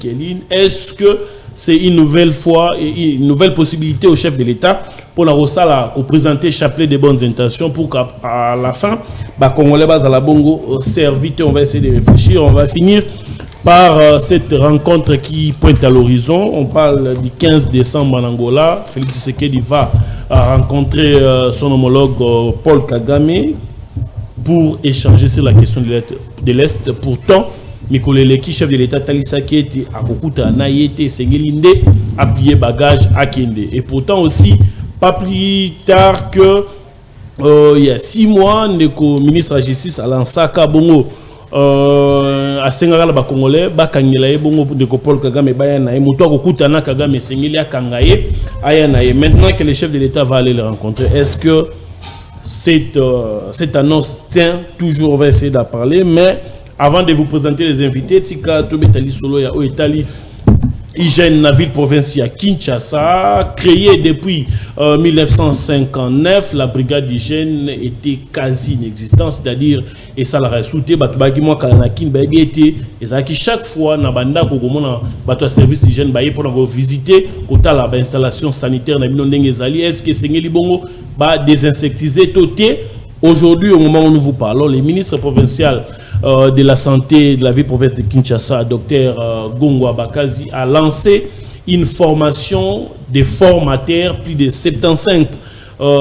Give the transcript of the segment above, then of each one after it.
Keline. Est-ce que c'est une nouvelle fois et une nouvelle possibilité au chef de l'État pour la Rossala pour présenter chapelet de bonnes intentions pour qu'à la fin, Congolais bas à la Bongo servite, on va essayer de réfléchir, on va finir par cette rencontre qui pointe à l'horizon. On parle du 15 décembre en Angola. Félix Tshisekedi va rencontrer son homologue Paul Kagame pour échanger sur la question de l'Est. Pourtant, Mikoleleki, chef de l'État, Talisa qui était à Kokuta, Naïete, Sengelinde, a plié bagage à Kende. Et pourtant aussi, pas plus tard que il y a 6 mois, le ministre de la Justice Alain Saka Bongo à Sengara ba Congolais, ba Kangela Bongo de Paul Kagame Bayana et Muto Kokuta na Kagame Sengeli a Kangaye Ayana. Et maintenant que le chef de l'État va aller le rencontrer, est-ce que cette annonce tient toujours? On va essayer d'en parler, mais avant de vous présenter les invités, Tika Tobetali Solo ya Oetali hygiène la ville provinciale Kinshasa, créée depuis 1959, la brigade d'hygiène était quasi inexistante, c'est-à-dire et ça l'a resouté batubaki moi kalanakin baby était et ça qui chaque fois na banda ko komona bato service d'hygiène baye pour nous visiter kota la installation sanitaire na bino ndenge ezali. Est-ce que sengeli bongo ba désinsectiser toté? Aujourd'hui, au moment où nous vous parlons, le ministre provincial de la santé de la ville provinciale de Kinshasa, Dr Gongwa Bakazi, a lancé une formation des formateurs, plus de 75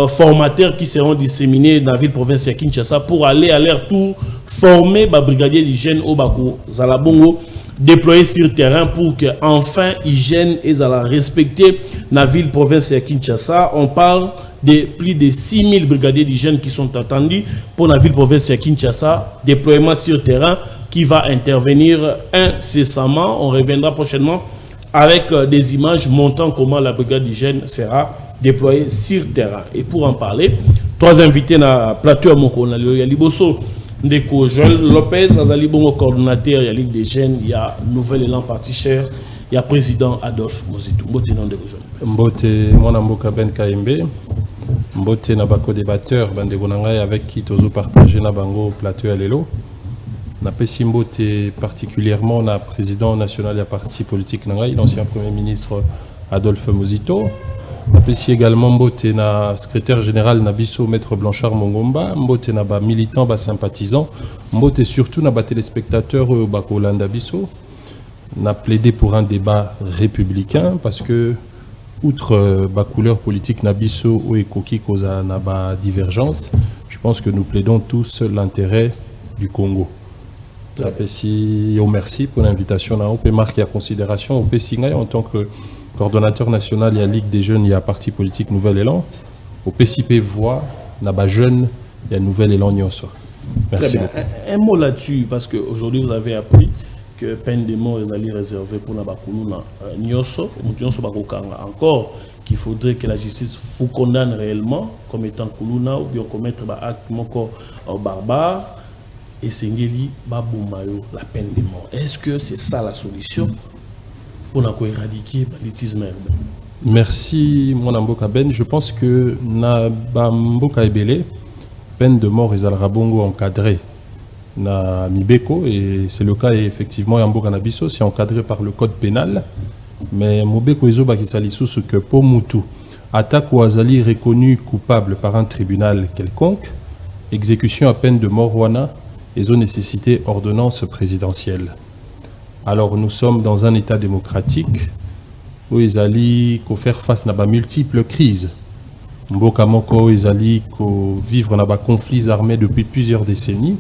formateurs qui seront disséminés dans la ville provinciale de Kinshasa pour aller à leur tour former les brigadiers d'hygiène au Bako Zalabongo, déployés sur le terrain pour que enfin hygiène et Zala respecter la ville provinciale de Kinshasa. On parle de plus de 6000 brigadiers d'hygiène qui sont attendus pour la ville provinciale de Kinshasa, déploiement sur terrain qui va intervenir incessamment. On reviendra prochainement avec des images montrant comment la brigade d'hygiène sera déployée sur terrain. Et pour en parler, 3 invités dans le plateau à Moko, il y a Liboso Ndeko Joël Lopez, Azali Bongo coordonnateur, il y a Ligue des jeunes, il y a Nouvel Élan Parti Cher, il y a président Adolphe Mozitou. Mbote non de Joël. Mbote mon amboka Ben Kaimbe. Mbote na bako débatteur bande gonangai avec qui tozo partager na bango plateau à l'élo. Na pesi mbote particulièrement na président national du parti politique nangai, l'ancien premier ministre Adolphe Mozito. Na pesi également mbote na secrétaire général na biso maître Blanchard Mongomba, mbote na ba militant ba sympathisant, mbote surtout na ba téléspectateurs bako landa biso. Na plaidé pour un débat républicain parce que outre la couleur politique Nabiso ou Ekoki causa naba divergence, je pense que nous plaidons tous l'intérêt du Congo. Si on merci pour l'invitation. On peut marquer à considération. On peut signer en tant que coordonnateur national, il y a Ligue des jeunes, il y a Parti politique Nouvel Élan. On peut s'y voir naba jeune, il y a Nouvel Élan Nyonso. Merci beaucoup. Un mot là-dessus parce qu'aujourd'hui vous avez appris que peine de mort est réservée pour Nabakuluna Nyoso, encore qu'il faudrait que la justice vous condamne réellement comme étant Kuluna ou bien commettre un acte barbare et Sengeli Baboumayo, la peine de mort. Est-ce que c'est ça la solution pour éradiquer l'étisme urbain? Merci mon amboka Ben. Je pense que na bamboka ebele peine de mort est al bongo encadré na Mibeko et c'est le cas effectivement Yamboka Nabiso, c'est encadré par le code pénal, mais Mobeko Ezoba qui salisu ce que pour Moutou attaque ou Azali reconnu coupable par un tribunal quelconque, exécution à peine de mort wana et ont nécessité ordonnance présidentielle. Alors nous sommes dans un état démocratique où Ezali ko faire face à ba multiples crises. Mboka moko Ezali ko vivre na ba conflits armés depuis plusieurs décennies.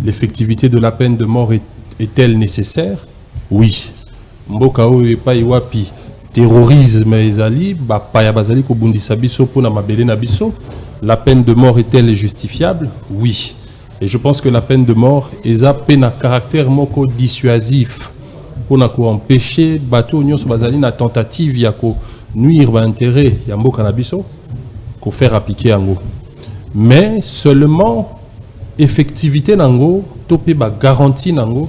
L'effectivité de la peine de mort est-elle nécessaire? Oui. Mboka o epa iwapi terrorisme ezali ba paya bazali ko bundisa biso pona mabele na biso. La peine de mort est-elle justifiable? Oui. Et je pense que la peine de mort est un caractère moko dissuasif pour empêcher bateau nyonso bazali na tentative ya ko nuire ba intérêt ya mboka na biso ko faire appliquer ango. Mais seulement effectivité nango topé ba garantie nango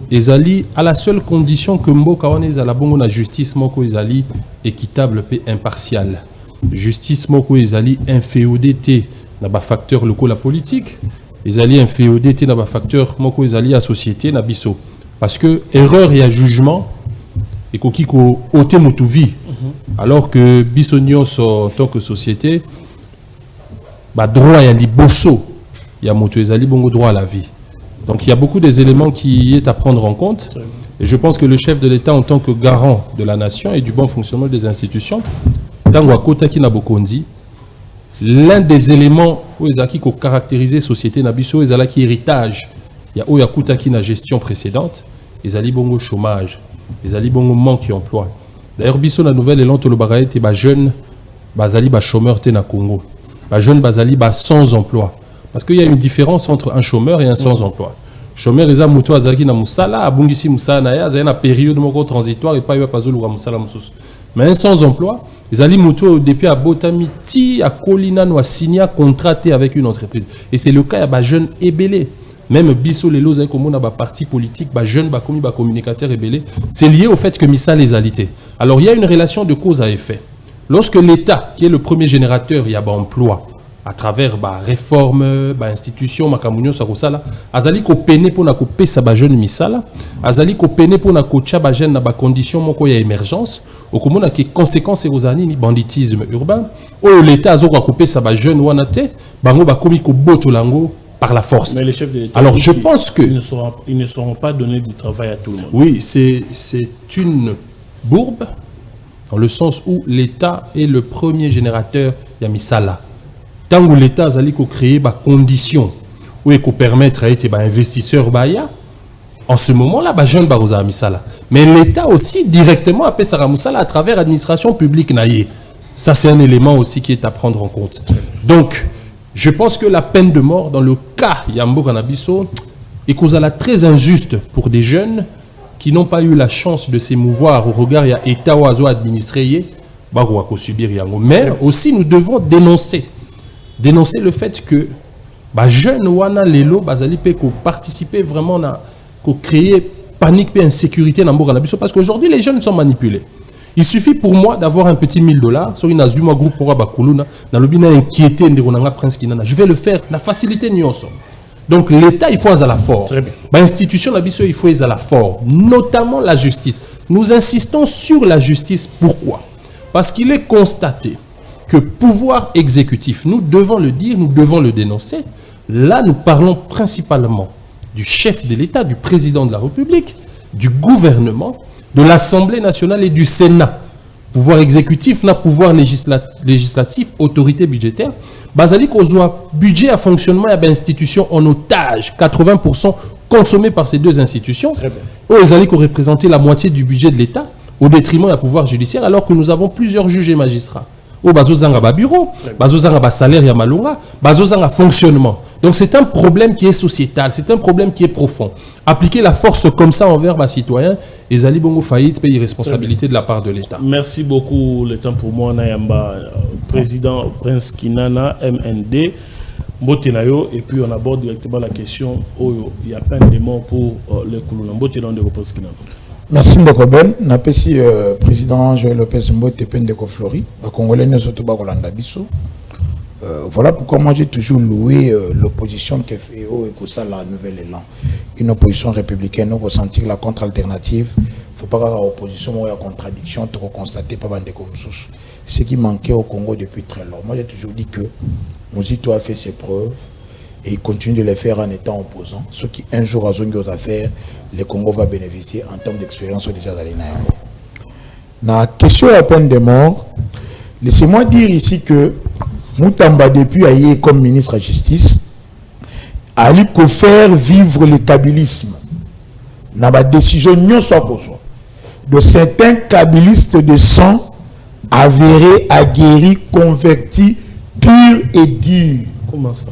ezali à la seule condition que mboka wana ezala bongo na justice moko ezali équitable pe impartial. Justice moko ezali inféodité na ba facteur locaux la politique, ezali inféodité na ba facteur moko ezali à société na biso. Parce que erreur et jugement, et qu'on kiko ôte vie. Alors que Bissonnios en tant que société, bah droit y a liboso, il y a moto bongo droit à la vie. Donc il y a beaucoup des éléments qui est à prendre en compte. Et je pense que le chef de l'État, en tant que garant de la nation et du bon fonctionnement des institutions, dans Wakota Kinabokondi, l'un des éléments où ils ont caractérisé la société Nabiso, ils ont héritage. Il y a Oyakuta qui na gestion précédente, ils ont bongo chômage, ils ont bongo manque d'emploi. D'ailleurs, Bisso la nouvelle élan to le baraye te ba jeune, bazali ba chômeur te na Congo, ba jeune bazali ba sans emploi. Parce qu'il y a une différence entre un chômeur et un sans emploi. Chômeur ils ont muto azaki na musala, abungisi musala na ya, na période moko transitoire et pas yo pas zolu musala mususu. Mais un sans emploi, ils allaient muto depuis à Botamiti, à Colina, ou à signer contraté avec une entreprise. Et c'est le cas à ba jeune ébélé. Même Bisso les lots comme on a ba parti politique, ba jeune ba commis ba communicateur ébélé, c'est lié au fait que Missa les alité. Alors il y a une relation de cause à effet. Lorsque l'État, qui est le premier générateur, il y a ba emploi à travers ba réforme, ba institution, makamunyo sarosala, azali ko peine pour na ko pesa ba jeune Missala, azali ko peine pour na ko tcha ba jeune na ba condition moko ya émergence, au commun a qui conséquences et ni banditisme urbain, ou l'État a ko pesa ba jeune wanate, bango ba komi ko botolango par la force. Mais les chefs de l'État, alors je pense que ils ne seront pas donnés du travail à tout le monde. Oui, c'est une bourbe dans le sens où l'État est le premier générateur de Missala. Tant que l'État a créé des conditions où il peut permettre à être investisseur baya, en ce moment-là, les jeunes barosa Missala. Mais l'État aussi directement appelle Sarah Moussala à travers l'administration publique naïe. Ça, c'est un élément aussi qui est à prendre en compte. Donc, je pense que la peine de mort, dans le cas Yambo Kanabiso, est causala très injuste pour des jeunes qui n'ont pas eu la chance de s'émouvoir au regard de l'État oiseau administré, mais aussi nous devons dénoncer le fait que les jeunes wana lelo bazali pe ko participer vraiment à créer panique et insécurité dans Mboka parce qu'aujourd'hui les jeunes sont manipulés. Il suffit pour moi d'avoir un petit $1000 sur une azuma groupe pour Bakuluna dans le bina inquiété de Prince Kinana. Je vais le faire la facilité nyonso. Donc l'État il faut à la fort. L'institution il faut à la fort, notamment la justice. Nous insistons sur la justice. Pourquoi? Parce qu'il est constaté que pouvoir exécutif, nous devons le dire, nous devons le dénoncer. Là, nous parlons principalement du chef de l'État, du président de la République, du gouvernement, de l'Assemblée nationale et du Sénat. Pouvoir exécutif, pouvoir législatif, autorité budgétaire. Basalik ozoa budget à fonctionnement et à institutions en otage, 80% consommés par ces deux institutions. Ils allaient représenter la moitié du budget de l'État au détriment du pouvoir judiciaire, alors que nous avons plusieurs juges et magistrats. Bazozanga ba bureau, bazozanga ba salaire ya malunga, bazozanga fonctionnement. Donc c'est un problème qui est sociétal, c'est un problème qui est profond. Appliquer la force comme ça envers les citoyens, et Zali Bongo faillite paye responsabilité de la part de l'État. Merci beaucoup. Le temps pour moi, Nayamba, président Prince Kinana, MND, Mbotenayo, et puis on aborde directement la question où il y a plein de mots pour le Koulouna. Mbotenayo de Prince Kinana. Merci beaucoup Ben. Napesi président Joël Lopez Mbote Pendeko Flori, Congolais ne surtout pas Rolanda Bissou. Voilà pourquoi moi j'ai toujours loué l'opposition qui fait la nouvelle élan. Une opposition républicaine, on ressentir la contre-alternative. Il ne faut pas avoir opposition ou contradiction, tu constater pas Bandeko Moussous. Ce qui manquait au Congo depuis très longtemps. Moi j'ai toujours dit que Mouzito a fait ses preuves et il continue de les faire en étant opposant. Ce qui un jour a zone aux affaires, le Congo va bénéficier en termes d'expérience déjà dans les naïros. Dans la question à la peine de mort, laissez-moi dire ici que Moutamba, depuis aïe comme ministre de la Justice, a lui faire vivre le kabylisme. Dans la décision de certains kabylistes de sang avérés, aguerris, convertis, purs et durs. Comment ça?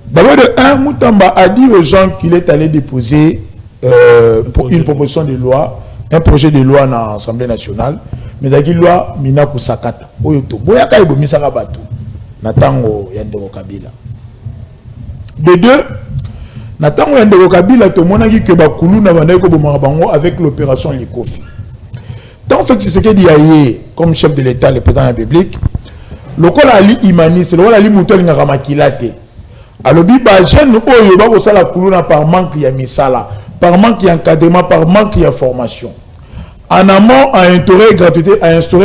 D'abord, Moutamba a dit aux gens qu'il est allé déposer une proposition de loi, un projet de loi dans l'Assemblée nationale, mais d'abord, loi Mina Kusakata. Oyoto, Boyaka Ibo Misarabatu, Natango Yandero Kabila. De deux, Natango Yandero Kabila, tout le monde a dit que Bakoulou n'a pas de avec l'opération Likofi. Tant fait que c'est ce qu'il dit comme chef de l'État, le président de la République, le col Ali Imaniste, le col Ali Moutel Naramakilate. Alors, les jeunes, ils ont par manque de misala. par manque d'encadrement, par manque de formation. En amont, à instaurer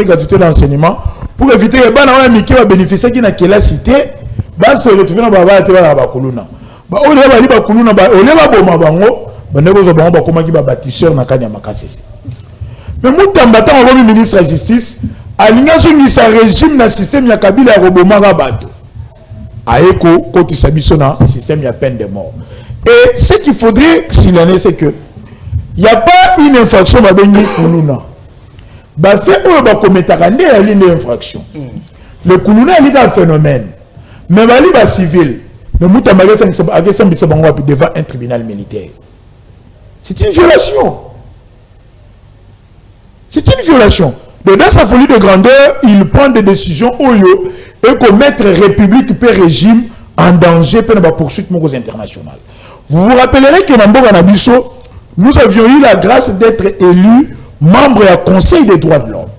gratuité d'enseignement pour éviter que les gens qui bénéficient de la cité se retrouvent dans la Bakuluna. Mais Moutamba, le ministre de la Justice, a l'ingénieur sa régime dans le système de Kabila et Roboma Rabato. Aeko, quand il s'habille dans le système, il y a peine de mort. Et ce qu'il faudrait signaler, c'est que il n'y a pas une infraction à venir Koulouna. Bah, fait où va commettre une infraction. Le Koulouna est un phénomène. Mais il va civil. Mais Moutamba devant un tribunal militaire. C'est une violation. C'est une violation. Dans sa folie de grandeur, il prend des décisions Oyo et commettre République et régime en danger pour la poursuite internationale. Vous vous rappellerez que dans Bourg-en-Abisso, nous avions eu la grâce d'être élus membres du Conseil des droits de l'homme.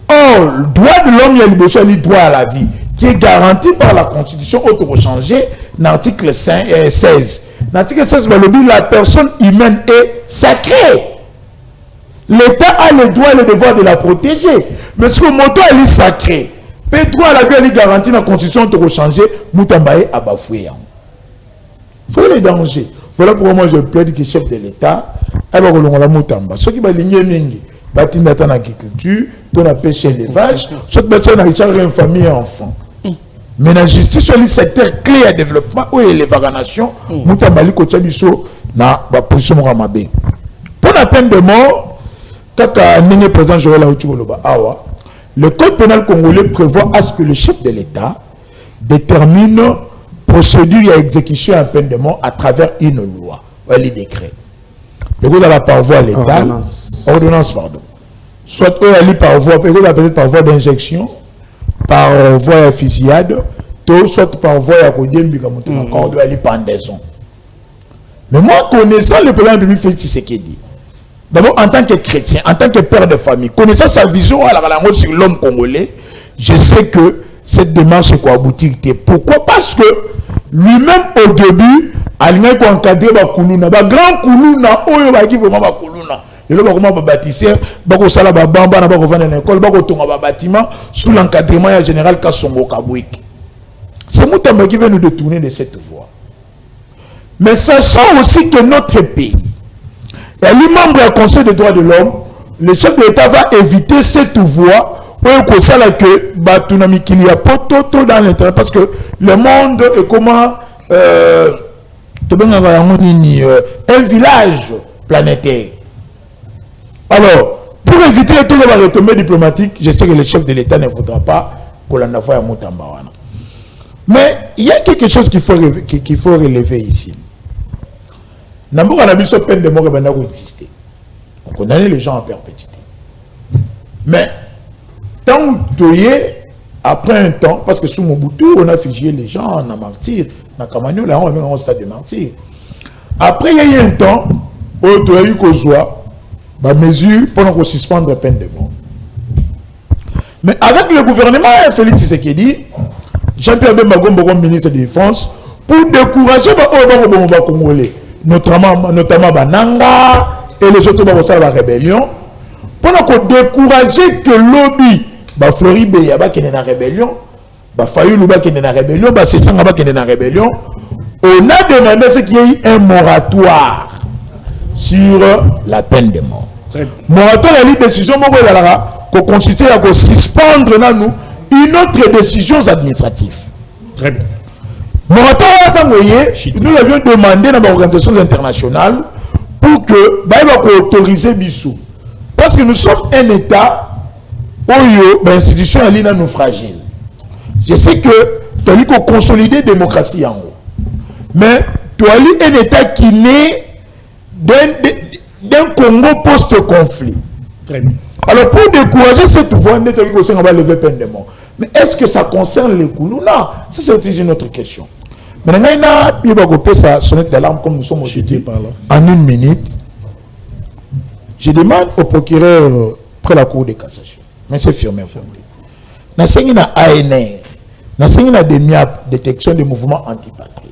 Or, le droit de l'homme, il y a le droit à la vie, qui est garanti par la Constitution auto-changée, l'article 16. L'article 16, la personne humaine est sacrée. L'État a le droit et le devoir de la protéger. Mais ce que le moto est sacré, le droit à la vie est garanti dans la Constitution auto-changée, Moutambaye a bafoué. Il faut les dangers. Voilà pourquoi moi je plaide que le chef de l'État a la Moutamba. Ceux qui ont ligné, batinda dans l'agriculture, dans la pêche et l'élevage, ceux qui ont une famille et enfants. Mais la justice, c'est le secteur clé à développement où il y a les nations, Moutamba li kocha biso na ba position Ramabé. Pour la peine de mort, le code pénal congolais prévoit à ce que le chef de l'État détermine procédure et exécution à peine de mort à travers une loi, les décrets. Le code à par voie létale, ordonnance, pardon. Soit par voie d'injection, par voie fusillade, soit par voie de pendaison. Mais moi, connaissant le président public Félix Tshisekedi, d'abord, en tant que chrétien, en tant que père de famille, connaissant sa vision à la sur l'homme congolais, je sais que cette démarche est aboutir. Pourquoi? Parce que lui-même, au début, il a encadré le Koulouna. Le grand Koulouna, il a vraiment Koulouna. Il a bâtissé, il a l'école, il a bâtiment sous l'encadrement du général Kassongo Kabouik. C'est Moutamba qui veut nous détourner de cette voie. Mais sachant aussi que notre pays, et les membres du Conseil des droits de l'homme, le chef de l'État va éviter cette voie pour que Batunami qu'il y a pas tout dans l'intérêt parce que le monde est comment un village planétaire. Alors, pour éviter tout le retombée diplomatique, je sais que le chef de l'État ne voudra pas que l'on ait à Moutambawana. Mais il y a quelque chose qu'il faut relever ici. N'importe quelle peine de mort exister. On condamne les gens à perpétuité. Mais, tant que tu es, après un temps, parce que sous Mobutu, on a fusillé les gens, on a martyr, on a Kamanyo, là, on a même un stade de martyr. Après, il y a eu un temps où tu as eu qu'on soit, mesure pendant qu'on suspende la peine de mort. Mais avec le gouvernement, Félix Tshisekedi, Jean-Pierre Bemba, ministre de la Défense, pour décourager les Congolais, notamment Bananga et les autres de la rébellion, pendant qu'on décourageait que lobby, Floride, il y a la rébellion, Fayulu, il y a la rébellion, Sessanga, il y a la rébellion, on a demandé ce qu'il y ait un moratoire sur la peine de mort. Moratoire, il y a une décision qu'on constitue à suspendre une autre décision administrative. Très bien. Nous avions demandé dans les organisations internationales pour que autoriser Bissou. Parce que nous sommes un État où l'institution est nous fragile. Je sais que tu as dit qu'on consolide la démocratie en haut. Mais tu as dit un État qui naît d'un Congo post-conflit. Très bien. Alors pour décourager cette voie, on va lever peine de mort. Mais est-ce que ça concerne les Koulouna? Ça c'est une autre question. Mais il va couper sa sonnette d'alarme comme nous sommes aujourd'hui en une minute. Je demande au procureur près la Cour de cassation. Mais c'est firmé. Nous avons na ANR, nous avons na DEMIAP, détection des mouvements antipatrie.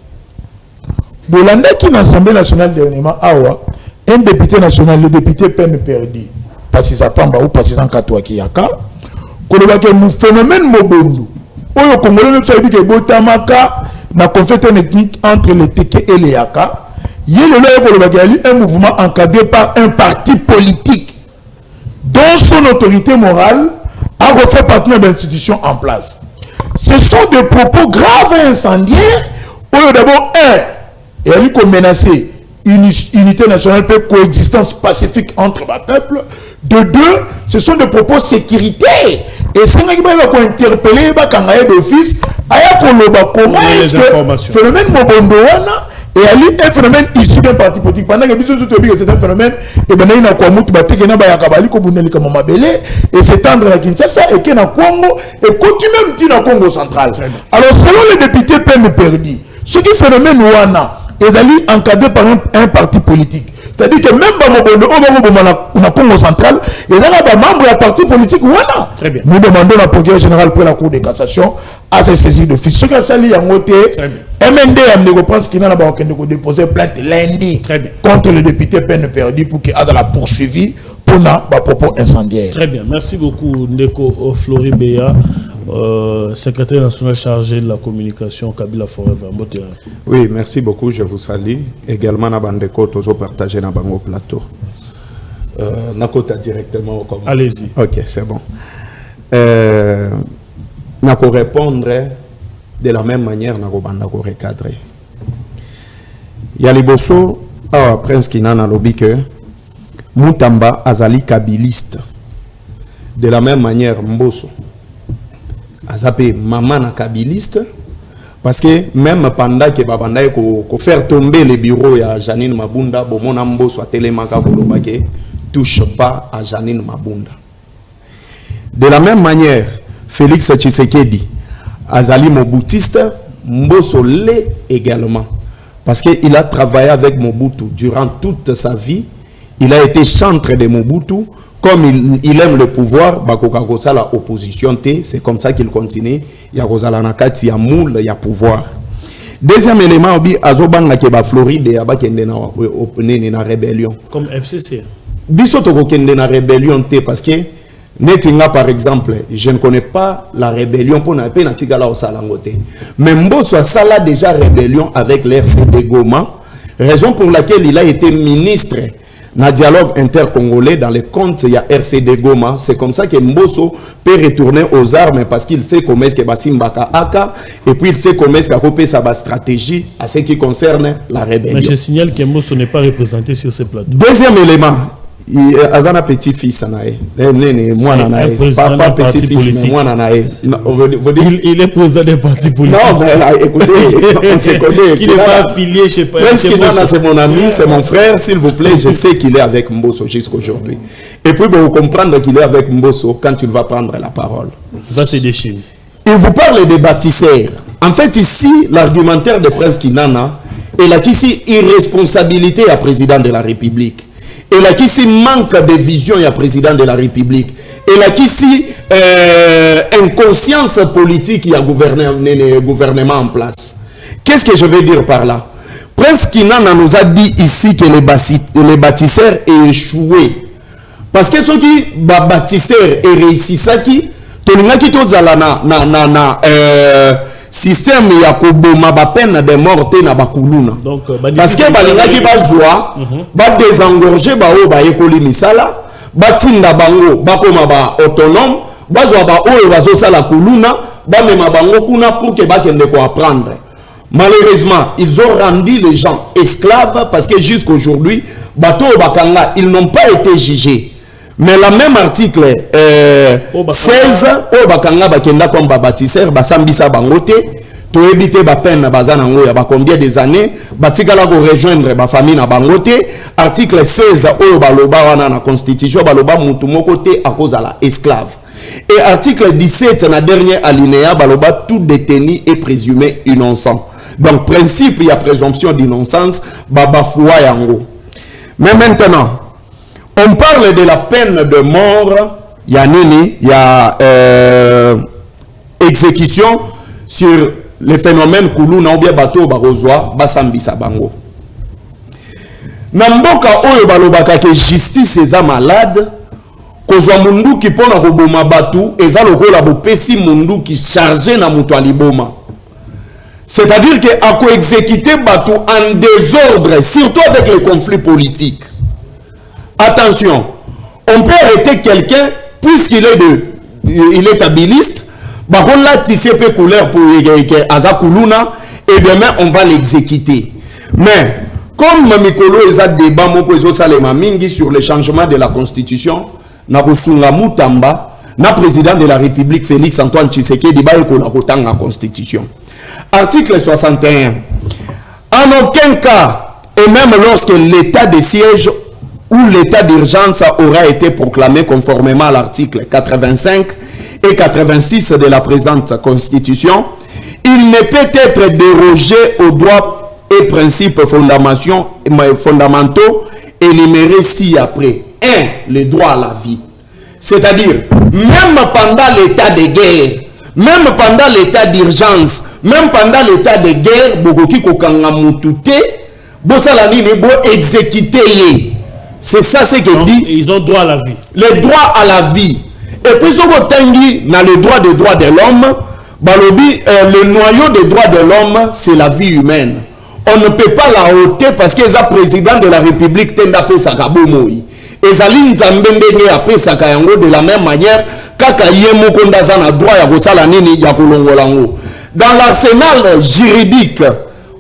Bolanda qui est l'Assemblée nationale dernièrement, un député national, le député peine perdue, parce que Pamba ou parce que Katoa Kiyaka, qu'on voit que le phénomène Mobondo, où le Congolais nous dit que Botamaka n'a conflit ethnique entre les Teke et les Yaka, il y a un mouvement encadré par un parti politique dont son autorité morale a refait partie de l'institution en place. Ce sont des propos graves et incendiaires où d'abord, il y a eu qu'on menacer une unité nationale et coexistence pacifique entre les peuples. De deux, ce sont des propos sécuritaires. Et c'est là qu'il va interpeller d'office, comment est-ce que le phénomène Mobondoana et un phénomène issu d'un parti politique. Pendant que c'est un phénomène, et bien il y a quoi et s'étendre à Kinshasa et qu'il y a Congo et continue même Congo central. Alors selon les députés peine perdue, ce qui phénomène Wana est encadré par un parti politique. C'est-à-dire que même dans le Congo central, il y a des membres de parti politique. Voilà. Nous demandons la procureur générale pour la Cour de cassation à se saisir d'office. Ce que ça lit en côté, MND a pense qu'il a déposé plainte lundi contre le député peine perdue pour qu'il ait la poursuivi pour nos propos incendiaires. Très bien. Merci beaucoup, Ndeko Flori Beya. Secrétaire national chargé de la communication Kabila Forever. Oui, merci beaucoup, je vous salue. Également, Nabandeko, toujours partagé dans Bango Plateau. Nakota directement au commentaire. Allez-y. Ok, c'est bon. Nako répondre de la même manière, Nako recadrer. Yaliboso, Prince Kinana lobby que Moutamba azali kabiliste. De la même manière, Mboso azapé maman na kabiliste parce que même pendant que babanda ko faire tomber les bureaux ya Janine Mabunda bomona Mboso atelemaka koloba ke touche pas à Janine Mabunda. De la même manière, Félix Tshisekedi azali moboutiste, Mboso l'est également parce que il a travaillé avec Mobutu durant toute sa vie. Il a été chantre de Mobutu. Comme il aime le pouvoir, la opposition, c'est comme ça qu'il continue. Il y a Rosala Nakati, il y a Moule, il y a pouvoir. Deuxième élément, il y a Floride, il y a une rébellion. Comme FCC. Bisoto kokende na rébellion parce que Netinga par exemple, je ne connais pas la rébellion pour na pena tigala au salangote. Mais Mboso a sala déjà rébellion avec l'RCD Goma, raison pour laquelle il a été ministre. Dans le dialogue intercongolais, dans les comptes, il y a RCD Goma. C'est comme ça que Mboso peut retourner aux armes parce qu'il sait comment est-ce que Basimbaka Aka et puis il sait comment est-ce qu'il a sa stratégie à ce qui concerne la rébellion. Mais je signale que Mboso n'est pas représenté sur ce plateau. Deuxième élément, il y a un petit-fils. Pas petit-fils, il est président des partis politiques. Non, mais écoutez, on se connaît. Qui n'est pas affilié chez Kinana, c'est mon ami, c'est mon frère, s'il vous plaît. Je sais qu'il est avec Mboso jusqu'aujourd'hui. Et puis, vous comprendre qu'il est avec Mboso quand il va prendre la parole. Il va se déchirer. Il vous parle des bâtisseurs. En fait, ici, l'argumentaire de Prince Kinana est là qu'ici, irresponsabilité à président de la République. Et là qu'ici, manque de vision à président de la République. Et là qu'ici, inconscience politique, il y a gouvernement en place. Qu'est-ce que je veux dire par là? Prince Kinana nous a dit ici que les bâtisseurs ont échoué. Parce que ceux qui bâtisseurs et réussissent, qui qui système ya koboma ba peine de mort te na bakuluna. Parce que balingaki bazwa ba désengorger ba o ba ekoli misala ba tinda bango ba koma ba autonome bazwa ba o bazo sala kuluna ba mema bango kuna pour que ba kende ko apprendre. Malheureusement, ils ont rendu les gens esclaves parce que jusqu'aujourd'hui bato bakanga ils n'ont pas été jugés. Mais la même article 16 au bakanga bakenda comme bâtisseur basambisa bangote to éviter ba peine bazana ngo ya ba combien des années batikala ko rejoindre ba famille na bangote article 16 au baloba wana na constitution baloba mutu moko te à cause de la esclave et article 17 na dernier alinéa baloba tout détenu est présumé innocent. Donc principe il y a présomption d'innocence babafoua yango. Mais maintenant on parle de la peine de mort, il y a nini, il y a exécution sur les phénomènes Koulouna ou bien bateau Barozwa, Basambi Sabango. Namboka oyo balobaka que justice eza malade. Kozwa mundu ki pona koboma batu eza lokola bopesi mundu ki chargé na mutu aliboma. C'est-à-dire que a co-exécuter batu en désordre, surtout avec les conflits politiques. Attention, on peut arrêter quelqu'un puisqu'il est kabiliste. Bah on l'a tissé peu couleur pour Azakuluna et demain on va l'exécuter. Mais comme Mamikolo eza débat moko ezo salema mingi sur le changement de la constitution. Na kosunga mutamba na président de la République Félix Antoine Tshisekedi ba ko na kotanga constitution. Article 61. En aucun cas et même lorsque l'état de siège ou l'état d'urgence aura été proclamé conformément à l'article 85 et 86 de la présente constitution, il ne peut être dérogé aux droits et principes fondamentaux énumérés ci-après. 1. Le droit à la vie. C'est-à-dire, même pendant l'état de guerre, même pendant l'état d'urgence, même pendant l'état de guerre, Bogoki Kokanga Mutute, Bossalanini Bo exécuté. C'est ça ce que dit. Ils ont droit à la vie. Le droit à la vie. Et puis, si vous tenez dans le droit des droits de l'homme, Balobi, le noyau des droits de l'homme, c'est la vie humaine. On ne peut pas la ôter parce qu'il y a président de la République Tendapé Sakabomoui. Ezali nzambendenge apesaka yango de la même manière kaka yemo kondaza na droit ya kosala nini ya kolongolango. Dans l'arsenal juridique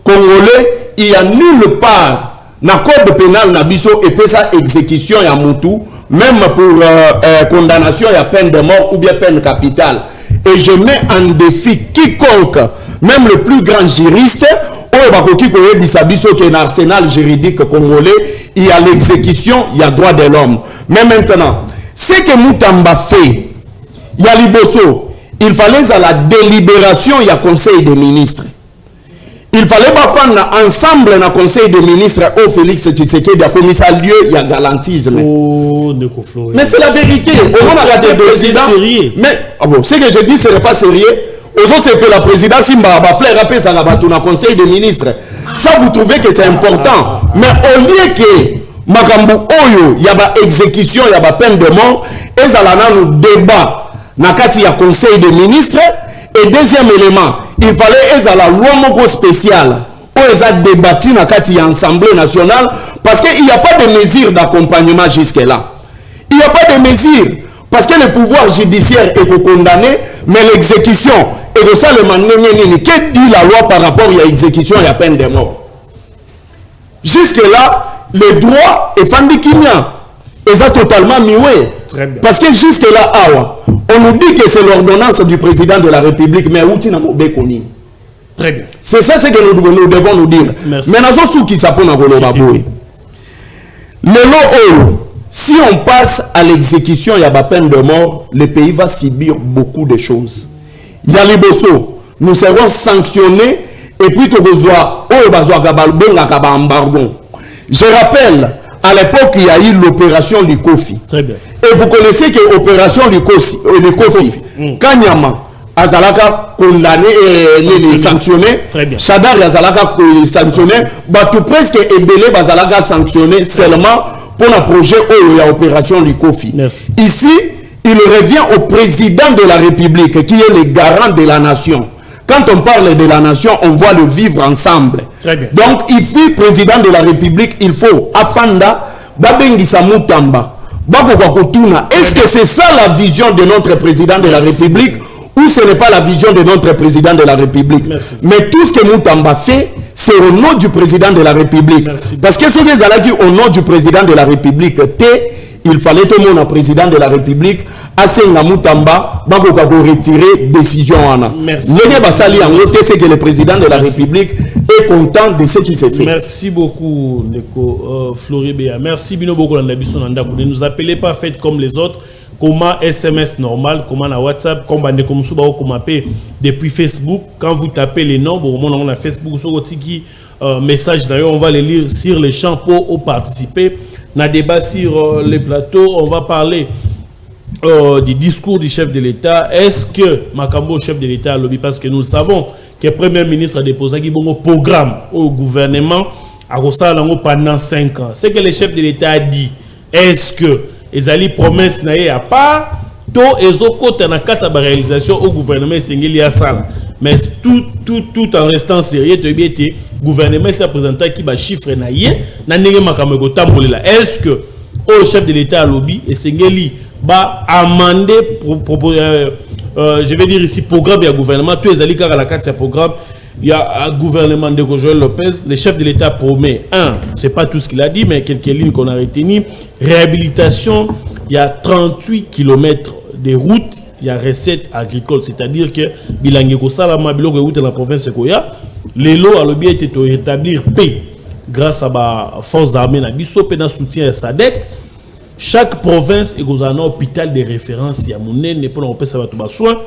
congolais, il y a nulle part na code pénal na biso et pesa exécution ya mutu même pour condamnation ya peine de mort ou bien peine capitale. Et je mets en défi quiconque, même le plus grand juriste, que l'arsenal juridique congolais, il y a l'exécution, il y a droit de l'homme. Mais maintenant, ce que Moutamba fait, il y a Liboso, il fallait à la délibération, il y a conseil des ministres. Il fallait pas faire ensemble dans le conseil des ministres au Félix Tshisekedi a commis ça lieu, il y a galantisme. Oh, mais c'est la vérité. Au moment où il président, mais ce que je dis, ce n'est pas sérieux. Aujourd'hui, c'est que la présidence Simba va faire rappeler ça dans le conseil des ministres. Ça, vous trouvez que c'est important. Mais au lieu que Makambu Oyo, il y a exécution, il y a peine de mort, et ça là nous débat dans le conseil des ministres. Et deuxième élément, il fallait la loi moko spéciale où ils ont débattu dans l'Assemblée nationale parce qu'il n'y a pas de mesures d'accompagnement jusque-là. Il n'y a pas de mesures parce que le pouvoir judiciaire est condamné, mais l'exécution est ça le mandement. Que dit la loi par rapport à l'exécution et à peine de mort? Jusque-là, le droit est fandikimia. Ils ont totalement mioué. Parce que jusque-là, on nous dit que c'est l'ordonnance du président de la République, mais où tu n'as pas béconi. Très bien. C'est ça ce que nous devons nous dire. Merci. Mais nous avons qui s'appelle si on passe à l'exécution, il y a la peine de mort, le pays va subir beaucoup de choses. Il y a les bossos, nous serons sanctionnés et puis tout je rappelle, à l'époque, il y a eu l'opération du Kofi. Très bien. Et vous connaissez que l'opération du Kofi, Kanyama, Azalaka condamné et sanctionné, Chadar Azalaka sanctionné, tout presque Ebele Azalaka sanctionné seulement pour un projet où il y a l'opération du Kofi. Merci. Ici, il revient au président de la République qui est le garant de la nation. Quand on parle de la nation, on voit le vivre ensemble. Très bien. Donc, il fut président de la République, il faut Afanda, Babengisa Mutamba, Babokakotuna. Est-ce que c'est ça la vision de notre président de la République ou ce n'est pas la vision de notre président de la République? Merci. Mais tout ce que Mutamba fait, c'est au nom du président de la République. Merci. Parce que ce que Zalaki au nom du président de la République, il fallait tout le monde président de la République. Asenga Mutamba bakoka ko retirer décision ana. Merci. C'est que le président de la République est content de ce qui s'est fait. Merci beaucoup Neko Floribéa. Merci Bino beaucoup Landabiso Nandakou. Ne nous appelez pas faites comme les autres. Comment SMS normal, comment na WhatsApp, comment Neko Moussouba comment appeler depuis Facebook. Quand vous tapez les noms, bon on a Facebook sur Otiki message d'ailleurs, on va les lire sur les champs pour participer. Na débat sur les plateaux, on va parler du discours du chef de l'État. Est-ce que Makambo, chef de l'État, lobby, parce que nous savons que le Premier ministre a déposé un programme au gouvernement à Rosalango pendant 5 ans. C'est que le chef de l'État a dit. Est-ce que les alliés promesses n'a à part to ezokota na kata ba réalisation au gouvernement sengeli ya sala. Mais tout en restant sérieux, tu bien été gouvernement s'est présenté qui ba chiffre na yé na ndenge makambo ko tambolela. Est-ce que au chef de l'État lobby et sengeli ba amender je vais dire ici programme du gouvernement tous les alliés car à la carte c'est programme. Il y a un gouvernement de Joël Lopez, le chef de l'État promet, c'est pas tout ce qu'il a dit, mais quelques lignes qu'on a retenues. Réhabilitation, il y a 38 km de routes, il y a recettes agricoles, c'est-à-dire que Bilangeko Salama, Biloko route dans la province de Koya, les lots à l'objet étaient de rétablir paix grâce à la force d'armée, dans soutien à SADEC. Chaque province est un hôpital de référence, il y a mon nez, pour l'on soin.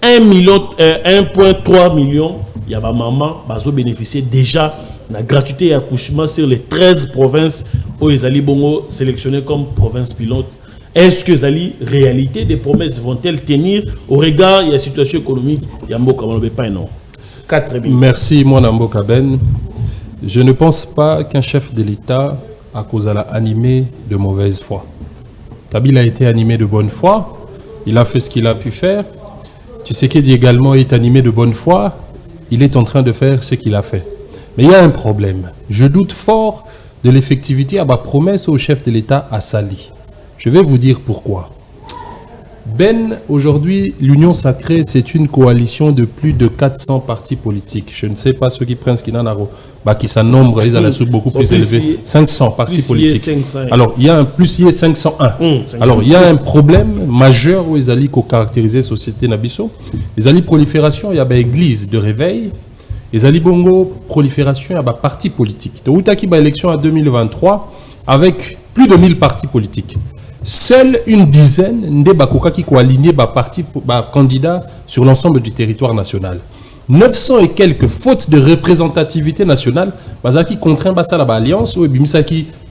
1,3 million, il y a ma maman, qui bénéficié déjà de la gratuité et accouchement sur les 13 provinces où les alliés bongo sélectionnés comme province pilote. Est-ce que les réalités des promesses vont-elles tenir au regard de la situation économique? Merci, mon Amboka Ben. Je ne pense pas qu'un chef de l'État a cause à la animé de mauvaise foi. Kabila a été animé de bonne foi. Il a fait ce qu'il a pu faire. Tshisekedi également est animé de bonne foi. Il est en train de faire ce qu'il a fait. Mais il y a un problème. Je doute fort de l'effectivité à ma promesse au chef de l'État à Sali. Je vais vous dire pourquoi. Ben, aujourd'hui, l'Union Sacrée, c'est une coalition de plus de 400 partis politiques. Je ne sais pas ceux qui prennent ce qu'il y en a, qui s'en nombre, ils ont la soupe beaucoup plus élevée. 500 partis politiques. 500. Alors, il y a un plus, il y a 501. Alors, il y a un problème majeur où ils allaient caractériser la société Nabiso. Ils allaient prolifération, il y a une église de réveil. Ils allaient bongo prolifération, il y a un parti politique. Donc, il y a une élection en 2023 avec plus de 1000 partis politiques. Seule une dizaine de Bakoka qui ont aligné parti candidat sur l'ensemble du territoire national. 900 et quelques fautes de représentativité nationale, qui contraint l'alliance ou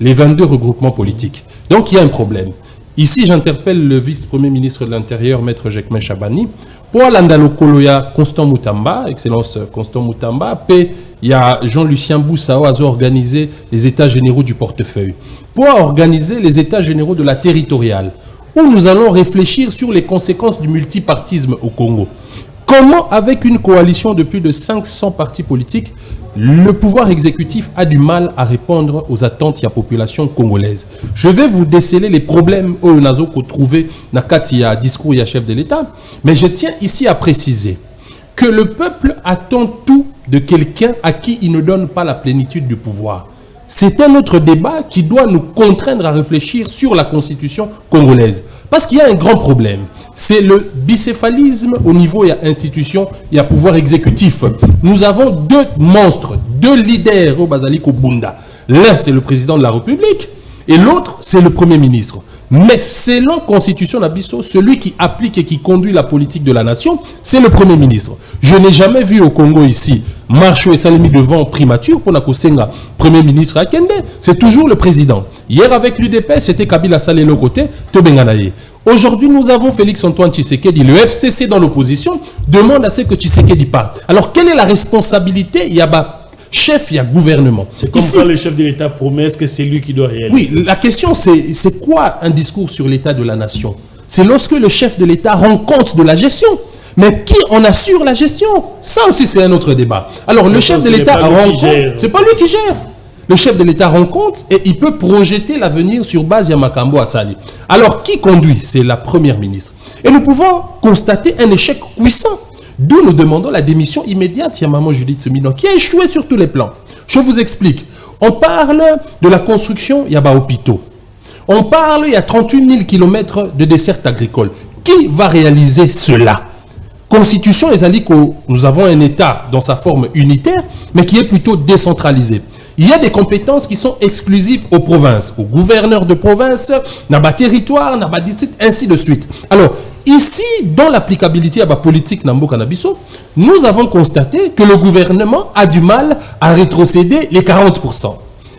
les 22 regroupements politiques. Donc il y a un problème. Ici, j'interpelle le vice-premier ministre de l'Intérieur, Maître Jacquemin Chabani, pour l'Andalo Koloya Constant Moutamba, Excellence Constant Moutamba, il y a Jean-Lucien Boussao a organisé les états généraux du portefeuille, pour organiser les états généraux de la territoriale, où nous allons réfléchir sur les conséquences du multipartisme au Congo. Comment, avec une coalition de plus de 500 partis politiques, le pouvoir exécutif a du mal à répondre aux attentes de la population congolaise? Je vais vous déceler les problèmes où nous avons trouvé dans le discours du chef de l'État, mais je tiens ici à préciser que le peuple attend tout de quelqu'un à qui il ne donne pas la plénitude du pouvoir. C'est un autre débat qui doit nous contraindre à réfléchir sur la constitution congolaise. Parce qu'il y a un grand problème. C'est le bicéphalisme au niveau de l'institution et du pouvoir exécutif. Nous avons deux monstres, deux leaders au Bazaliko Bunda. L'un, c'est le président de la République et l'autre, c'est le Premier ministre. Mais selon la Constitution d'Abisso, celui qui applique et qui conduit la politique de la nation, c'est le Premier ministre. Je n'ai jamais vu au Congo ici Marcho et Salimi devant primature pour Nakosenga, Premier ministre à Kende. C'est toujours le président. Hier avec l'UDP, c'était Kabila Salé le côté, Tobenganaye. Aujourd'hui, nous avons Félix-Antoine Tshisekedi. Le FCC dans l'opposition demande à ce que Tshisekedi parte. Alors, quelle est la responsabilité? Il y a chef, il y a gouvernement. C'est comme ici, quand le chef de l'État promet que c'est lui qui doit réaliser. Oui, la question c'est quoi un discours sur l'état de la nation? C'est lorsque le chef de l'État rend compte de la gestion. Mais qui en assure la gestion? Ça aussi c'est un autre débat. Alors le chef de l'État rend compte, c'est pas lui qui gère. Le chef de l'État rend compte et il peut projeter l'avenir sur base de Makambo Assali. Alors qui conduit? C'est la première ministre. Et nous pouvons constater un échec puissant. D'où nous demandons la démission immédiate de Maman Judith Semino, qui a échoué sur tous les plans. Je vous explique. On parle de la construction, il y a des hôpitaux. On parle, il y a 38 000 km de dessertes agricoles. Qui va réaliser cela? Constitution, nous avons un État dans sa forme unitaire, mais qui est plutôt décentralisé. Il y a des compétences qui sont exclusives aux provinces, aux gouverneurs de province, dans les territoires, dans les districts, ainsi de suite. Alors, ici, dans l'applicabilité à la politique Namboka Nabiso, nous avons constaté que le gouvernement a du mal à rétrocéder les 40%.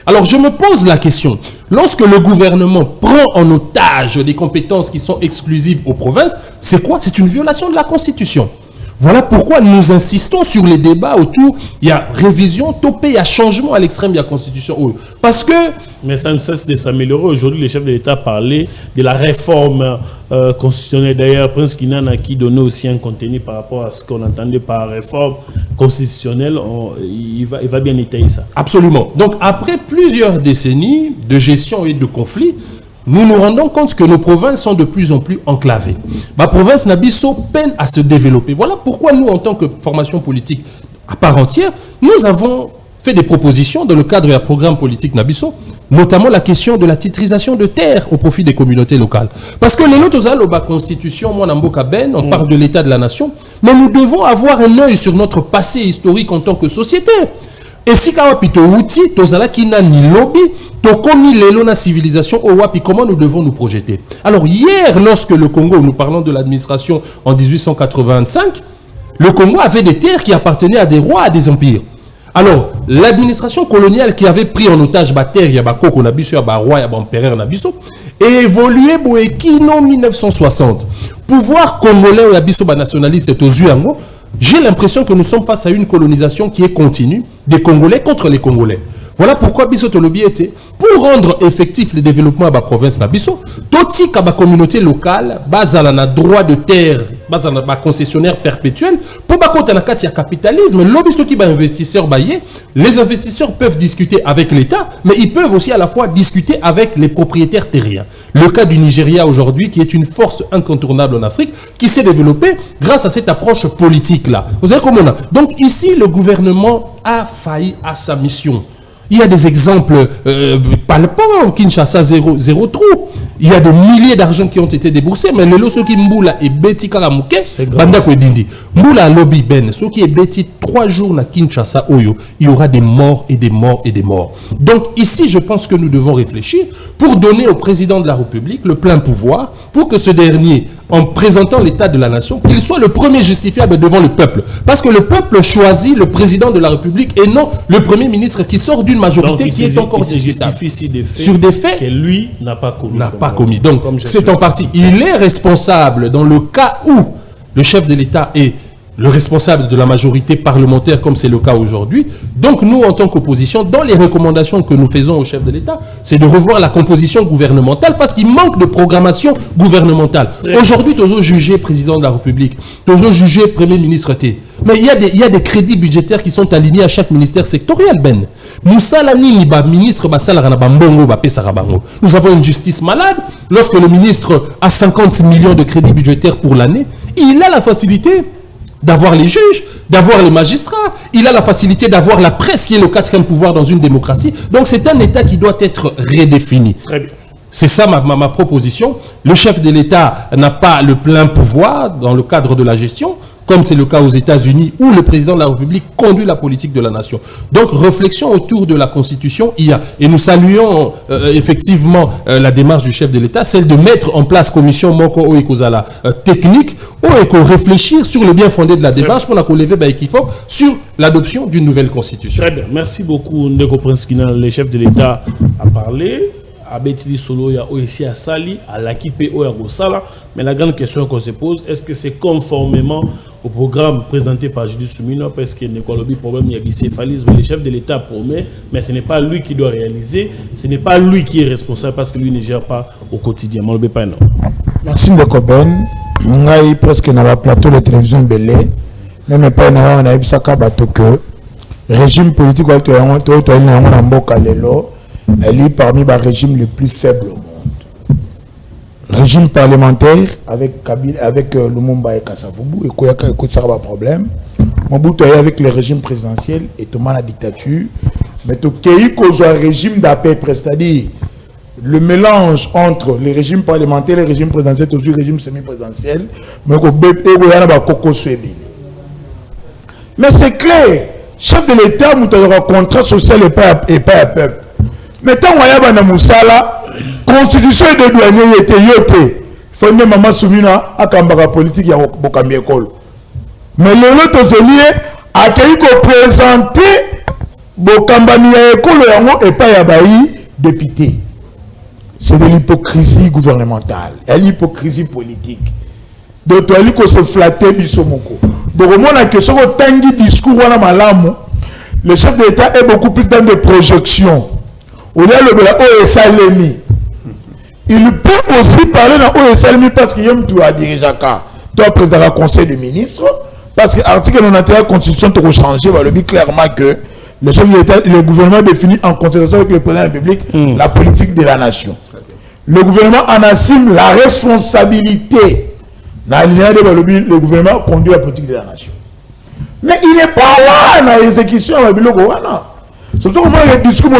Alors, je me pose la question, lorsque le gouvernement prend en otage des compétences qui sont exclusives aux provinces, c'est quoi? C'est une violation de la Constitution. Voilà pourquoi nous insistons sur les débats autour, il y a révision, topé, il y a changement à l'extrême de la Constitution. Parce que... Mais ça ne cesse de s'améliorer. Aujourd'hui, les chefs de l'État parlaient de la réforme constitutionnelle. D'ailleurs, Prince Kinana qui donnait aussi un contenu par rapport à ce qu'on entendait par réforme constitutionnelle, il va bien étayer ça. Absolument. Donc, après plusieurs décennies de gestion et de conflits, nous nous rendons compte que nos provinces sont de plus en plus enclavées. Ma province Nabiso peine à se développer. Voilà pourquoi nous, en tant que formation politique à part entière, nous avons fait des propositions dans le cadre du programme politique Nabiso, notamment la question de la titrisation de terres au profit des communautés locales. Parce que les la constitution, moi, Namboka Ben, on parle de l'état de la nation, mais nous devons avoir un œil sur notre passé historique en tant que société. Et si Kawapito outil, tozala kina ni lobby, tokomi lelo na civilisation au wapi, comment nous devons nous projeter? Alors hier, lorsque le Congo, nous parlons de l'administration en 1885, le Congo avait des terres qui appartenaient à des rois, à des empires. Alors, l'administration coloniale qui avait pris en otage la terre, il y a Koko Nabiso, il y a roi, il y a empereur Nabiso, et évolué Boekino 1960. Pouvoir congolais ou Nabiso nationaliste est aux yeux. J'ai l'impression que nous sommes face à une colonisation qui est continue des Congolais contre les Congolais. Voilà pourquoi Bisso Tolobi était, pour rendre effectif le développement de la province de Bisso, Toti Kaba communauté locale, base à la droit de terre, base à la concessionnaire perpétuelle, pour Bakota Nakati capitalisme, l'obiso qui va investisseur baillé, les investisseurs peuvent discuter avec l'État, mais ils peuvent aussi à la fois discuter avec les propriétaires terriens. Le cas du Nigeria aujourd'hui, qui est une force incontournable en Afrique, qui s'est développée grâce à cette approche politique-là. Vous savez comment on a? Donc ici, le gouvernement a failli à sa mission. Il y a des exemples palpants, Kinshasa, zéro trou. Il y a des milliers d'argent qui ont été déboursés, mais les lots qui Mboula et Betty Kalamouke, Banda Kwedindi. Mboula lobby Ben, ceux qui est Betty 3 jours na Kinshasa Oyo, il y aura des morts et des morts et des morts. Donc ici, je pense que nous devons réfléchir pour donner au président de la République le plein pouvoir, pour que ce dernier, en présentant l'état de la nation, qu'il soit le premier justifiable devant le peuple. Parce que le peuple choisit le président de la République et non le premier ministre qui sort d'une majorité qui est encore discutable. Sur des faits que lui n'a pas commis. Donc, c'est en partie. Il est responsable dans le cas où le chef de l'État est le responsable de la majorité parlementaire, comme c'est le cas aujourd'hui. Donc, nous, en tant qu'opposition, dans les recommandations que nous faisons au chef de l'État, c'est de revoir la composition gouvernementale parce qu'il manque de programmation gouvernementale. Aujourd'hui, toujours jugé président de la République, toujours jugé premier ministre T. Mais il y a des crédits budgétaires qui sont alignés à chaque ministère sectoriel, Ben. Nous avons une justice malade. Lorsque le ministre a 50 millions de crédits budgétaires pour l'année, il a la facilité d'avoir les juges, d'avoir les magistrats. Il a la facilité d'avoir la presse qui est le 4e pouvoir dans une démocratie. Donc c'est un État qui doit être redéfini. Très bien. C'est ça ma proposition. Le chef de l'État n'a pas le plein pouvoir dans le cadre de la gestion, comme c'est le cas aux États-Unis, où le président de la République conduit la politique de la nation. Donc, réflexion autour de la Constitution, il y a. Et nous saluons effectivement la démarche du chef de l'État, celle de mettre en place commission Moko Oekozala technique, ou réfléchir sur le bien fondé de la démarche pour la lever Baïkifok sur l'adoption d'une nouvelle Constitution. Très bien. Merci beaucoup, Ndeko Prince Kina. Le chef de l'État a parlé. À Betili Solo, il y a aussi à Sali, à l'Akipe Sala. Mais la grande question qu'on se pose, est-ce que c'est conformément au programme présenté par Judith Soumino? Parce qu'il y a un problème, il y a bicéphalisme. Le chef de l'État promet, mais ce n'est pas lui qui doit réaliser, ce n'est pas lui qui est responsable parce que lui ne gère pas au quotidien. Merci Ndeko Ben. Ngai presque dans le plateau de télévision Belé, même pas on a eu ça que régime politique elle est parmi les régimes les plus faibles au monde. Régime parlementaire avec Lumumba et Kasavubu, et Koyaka et ça va problème. Mobutu avec le régime présidentiel et Thomas la dictature. Mais tout un régime d'appel, c'est-à-dire le mélange entre les régimes parlementaires et les régimes présidentiels, toujours régime semi-présidentiel, mais c'est clair, chef de l'État, nous avons un contrat social et pas à peuple. Mais tant qu'on a Moussala, constitution de douanier était yoté. Il faut que maman Soumina a la politique à Bokambi école. Mais le lot de lié a qu'il présenter Bokambi école et pas Yabaï député. C'est de l'hypocrisie gouvernementale et l'hypocrisie politique. Donc il faut se flatter Bissomoko. Donc au moins la question au tangi discours wana malamu, le chef de l'État est beaucoup plus dans des projections. Au lieu de OSLMI. Il peut aussi parler dans OSLMI parce qu'il y a un dirigeant, toi président du conseil des ministres, parce que l'article 91 de la Constitution a changé, va le dire clairement que le chef de l'État, le gouvernement définit en concertation avec le président de la République la politique de la nation. Le gouvernement en assume la responsabilité. Le gouvernement conduit la politique de la nation. Mais il n'est pas là dans l'exécution. Surtout comment il y a des discours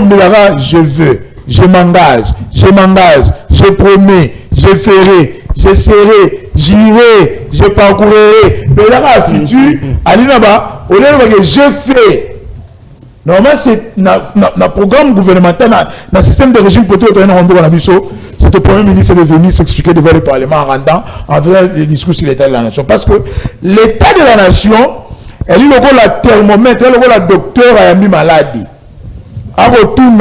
je veux, je m'engage, je promets, je ferai, je serai, j'irai, je parcourrai. Mais là, à futur, au lieu de je fais. Normalement, c'est un programme gouvernemental, dans le système de régime pour tout le monde. C'est le Premier ministre de venir s'expliquer devant le Parlement en faisant des discours sur l'état de la nation. Parce que l'état de la nation, elle est le thermomètre, elle est le docteur à une maladie. À retour,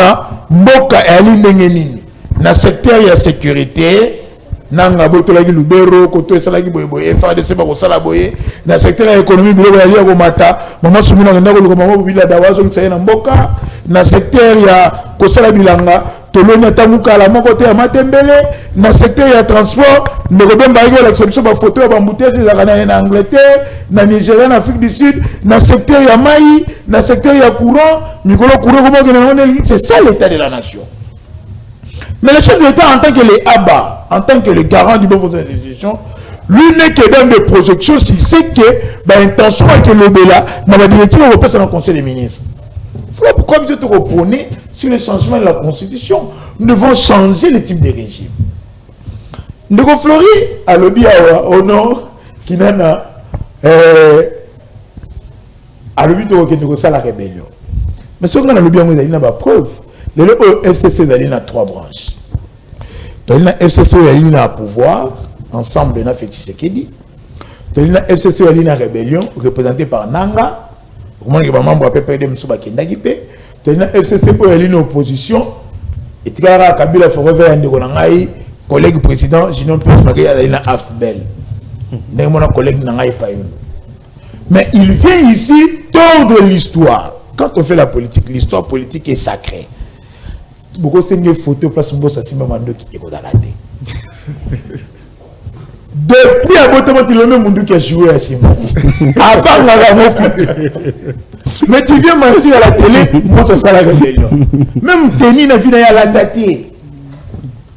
Mboka elle est dans le secteur de la sécurité, dans le secteur de l'économie, dans le secteur de Tolonia Tamuka la mokote ya matembele na secteur ya transport ndoko ba l'exception ba photo ba embouteillage en Angleterre na Nigeria na Afrique du Sud na secteur ya mai na secteur ya courant Nicolas courant c'est ça l'état de la nation. Mais le chef de l'État en tant que les ABA, en tant que le garant du bon fonctionnement des institutions, lui n'est que dans des projections si c'est que ba intention que le bela na ba directive européenne dans le conseil des ministres. Voilà pourquoi vous êtes reprenez sur le changement de la Constitution. Nous devons changer le type de régime. Nous avons Flori à l'objet au nom qui n'a à l'objet de la rébellion. Mais ce qu'on a l'objet, on a une preuve. Le FCC a 3 branches. Donc, le FCC a un pouvoir, ensemble de Nafek Tshisekedi. Donc, le FCC a une rébellion représentée par Nanga. Comment les membres de PPD Moussouba Kendagipe, tenant FCC pour une opposition, et Tigara Kabila Forever Ndegonangai, collègue président, Ginon Pérez Magaya Alina Afsbel. N'est mon collègue Nangai Fayoun. Mais il vient ici tordre l'histoire. Quand on fait la politique, l'histoire politique est sacrée. Beaucoup de photos place Mbossa Simamando qui est dans la tête. Depuis à Botomo, il y a même monde qui a joué à Simon. Mais tu viens mentir à la télé, moi ça sera la rébellion. Même Teni n'a fini à la tête.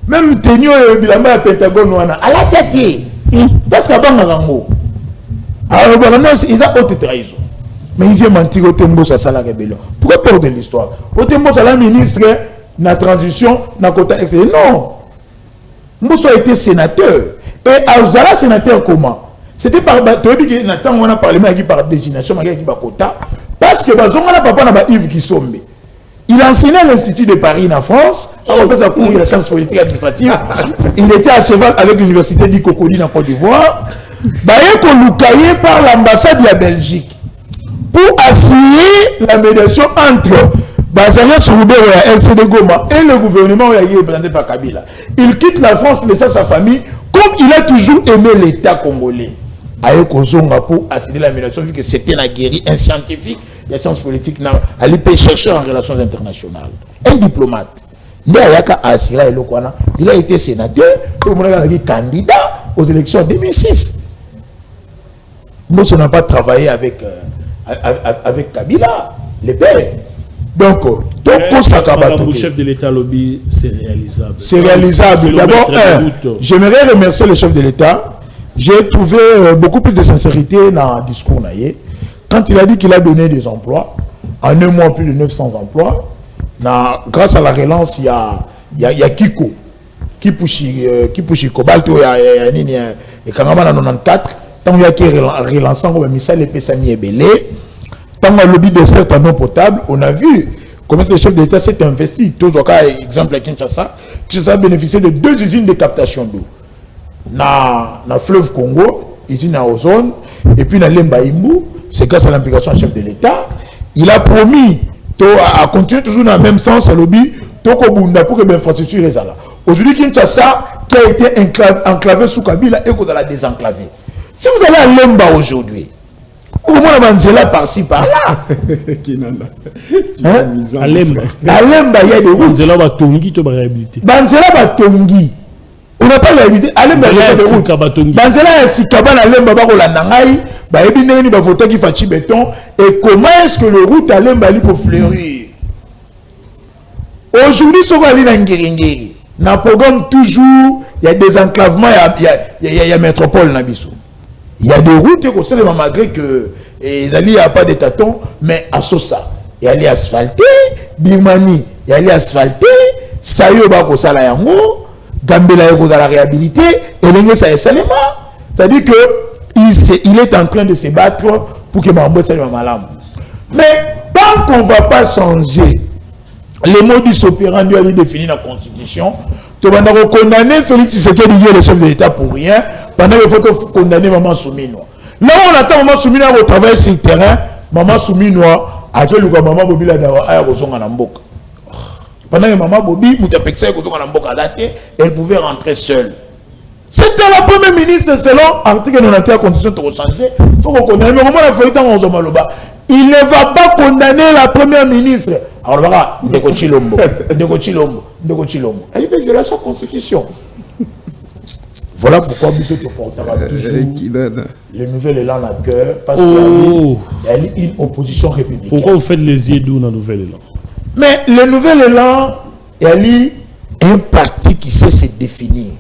Même Teni au Bilamba à Pentagone à la tête. Parce qu'à Bangarango. Alors ils ont haute trahison. Mais il vient mentir au Tembo ça sera la rébellion. Pourquoi perdre l'histoire? Au Tembo ça la ministre, la transition, la quota extérieur. Non. Moussa a été sénateur. Et Aouzala sénateur comment? C'était par on a parlé par désignation, par quota. Parce que papa n'a Yves Kissombe. Il enseignait à l'Institut de Paris en France, on peut s'appuyer la science politique administrative. Il était à cheval avec l'université d'Ikokoli en Côte d'Ivoire. Il est par l'ambassade de la Belgique pour assigner la médiation entre Bazaria Souroubé et LCD Goma et le gouvernement représenté par Kabila. Il quitte la France, laissant sa famille. Comme il a toujours aimé l'État congolais, Ayokozonga pour assigner la médiation, vu que c'était un scientifique, la science politique, à l'IP chercheur en relations internationales, un diplomate. Il a été sénateur, il a été candidat aux élections en 2006. Nous n'a pas travaillé avec Kabila, les pères. Donc, le chef de l'État lobby, c'est réalisable. C'est réalisable. D'abord, j'aimerais remercier le chef de l'État. J'ai trouvé beaucoup plus de sincérité dans le discours. Quand il a dit qu'il a donné des emplois, en un mois plus de 900 emplois, grâce à la relance, il y a Kiko, Kipushi Cobalt, il y a Kangamana 94, tant il y a relancé, Missal et Pessami et Belé. Dans le lobby de certains non potable, on a vu comment le chef d'État s'est investi. Toujours cas, exemple à Kinshasa, Kinshasa a bénéficié de 2 usines de captation d'eau. Dans le fleuve Congo, ici dans Ozone, et puis dans l'Embaïmbou, c'est grâce à l'implication du chef de l'État. Il a promis à continuer toujours dans le même sens à lobby, pour que l'infrastructure soit là. Aujourd'hui, Kinshasa, qui a été enclavé sous Kabila, et qu'on a désenclavé. Si vous allez à Lemba aujourd'hui, Au moins, Banzela par-ci, par-là. Alemba, il y a des routes. Banzela va tongi, tu vas réhabiliter. Banzela va tongi. On n'a pas réhabilité. Alemba, il y a des routes. Banzela, si Kabana, Alemba, va rouler la nangaï, bah, et bien, il va voter qui fait béton. Et comment est-ce que le route Alemba, il peut fleurir? Aujourd'hui, ce qu'on va aller dans Ngiringiri, dans le programme, toujours, il y a des enclavements, il y a métropole, Nabissou. Il y a des routes, malgré que il n'y a pas de tâtons, mais à Sosa, il y a les asphaltés, Bimani, il y a les asphaltés, Sayo Bako Salayango, Gambela Ego dans la réhabilité, et l'Engue Saye Salema. C'est-à-dire qu'il est en train de se battre pour que Mambo Salema Malam. Mais tant qu'on ne va pas changer les modus operandi définis dans la Constitution, tu vas condamner Félix Tshisekedi, le chef de l'État, pour rien, pendant qu'il faut condamner Maman Soumino. Là où on attend Maman Soumino à travailler sur le terrain, Maman Soumino a dit que Maman Bobi l'a Namboka. Pendant que Maman Bobi, elle pouvait rentrer seule. C'était la première ministre, selon l'article 91 de la Constitution, de changer. Il faut qu'on condamne. Mais comment la feuille dans Ozomaloba? Il ne va pas condamner la première ministre. Alors voilà, Ndeko Chilombo. Elle est de la Constitution. Voilà pourquoi nous te portera toujours le nouvel élan à cœur, parce qu'il y a une opposition républicaine. Pourquoi vous faites les yeux doux dans le nouvel élan? Mais le nouvel élan, il y a un parti qui sait se définir.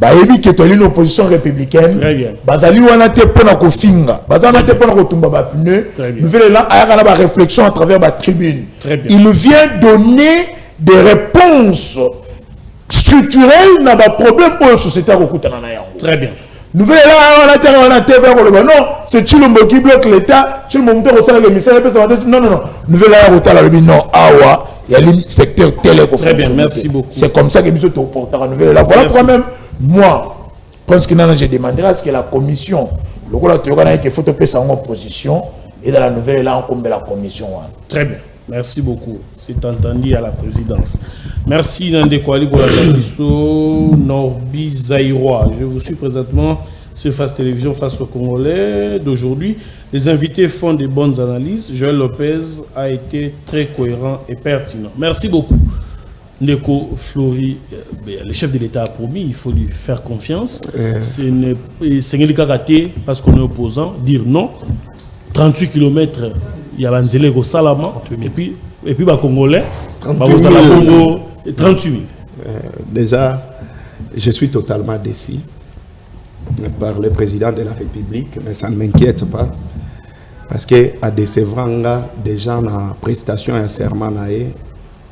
Il y a une opposition républicaine. Très bien. Il y a une réflexion à travers la tribune. Il vient donner des réponses structurelles dans les problèmes pour la société. Très bien. Nouvelle là, non, c'est Chilombo qui bloque l'État. Chilombo non. Nouvelle là, non, awa, il y a le secteur tel. Très bien, merci beaucoup. C'est comme ça que nous sommes porteurs nouvelle là. Voilà quand même, moi, je pense que j'ai demandé à ce que la commission, le rôle qu'il faut faire sa opposition, et dans la nouvelle là, on combat la commission. Très bien. Merci beaucoup. C'est entendu à la présidence. Merci Nande Kwali Kolakabiso, Norbi Zaïrois. Je vous suis présentement sur Face Télévision face aux Congolais d'aujourd'hui. Les invités font des bonnes analyses. Joël Lopez a été très cohérent et pertinent. Merci beaucoup. Ndeko Flori, le chef de l'État a promis, il faut lui faire confiance. C'est le cas raté parce qu'on est opposant. Dire non. 38 km. Il y a Banzele au Salama, et puis les Congolais, 38 000. Déjà, je suis totalement déçu par le président de la République, mais ça ne m'inquiète pas. Parce qu'à Décévranga, déjà dans la prestation et un serment,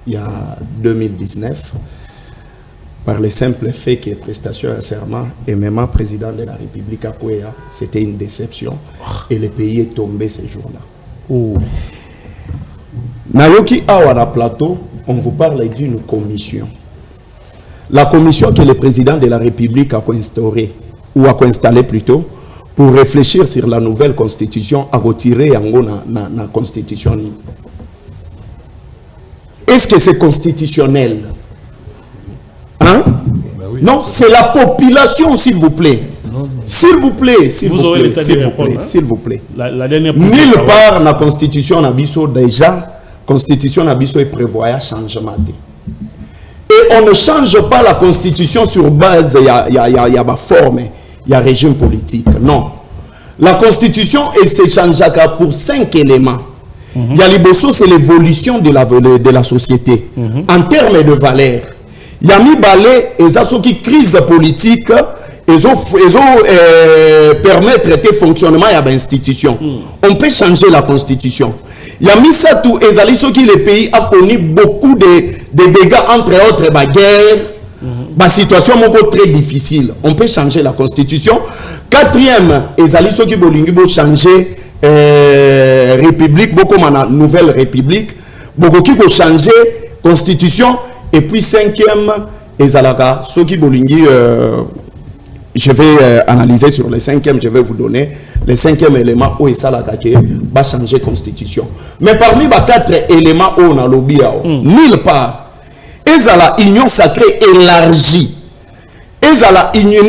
il y a 2019, par le simple fait que prestation et un serment, et même le président de la République à Kouéa, c'était une déception, et le pays est tombé ces jours-là. Nayoki Awara Plateau, on vous parle d'une commission. La commission que le président de la République a instaurée, ou a installée plutôt, pour réfléchir sur la nouvelle constitution, à retirer la constitution. Est-ce que c'est constitutionnel? Hein? Ben oui. Non, c'est la population, s'il vous plaît. S'il vous plaît, s'il vous plaît, s'il vous plaît. La dernière nulle part dans la constitution Nabiso déjà, constitution Nabiso est prévoyant changement. Et on ne change pas la constitution sur base, il y a ma forme, il y a régime politique. Non. La constitution, elle se change pour 5 éléments. Il y a l'Iboso, c'est l'évolution de la société. En termes de valeurs. Il y a mis balai et ça, ce qui crise politique. Ils ont permettre le fonctionnement de l'institution. On peut changer la constitution. Il y a mis ça tout, et le pays a connu beaucoup de dégâts, entre autres, guerre, situation très difficile. On peut changer la constitution. Quatrième, qui veulent changer république, beaucoup de nouvelle république, beaucoup qui veulent changer constitution. Et puis cinquième, ceux qui veulent je vais analyser sur les 5e, je vais vous donner les 5e éléments où ça va changer la constitution. Mais parmi les 4 éléments où on a lobby, nulle part, ils ont la union sacrée élargie. Ils ont la union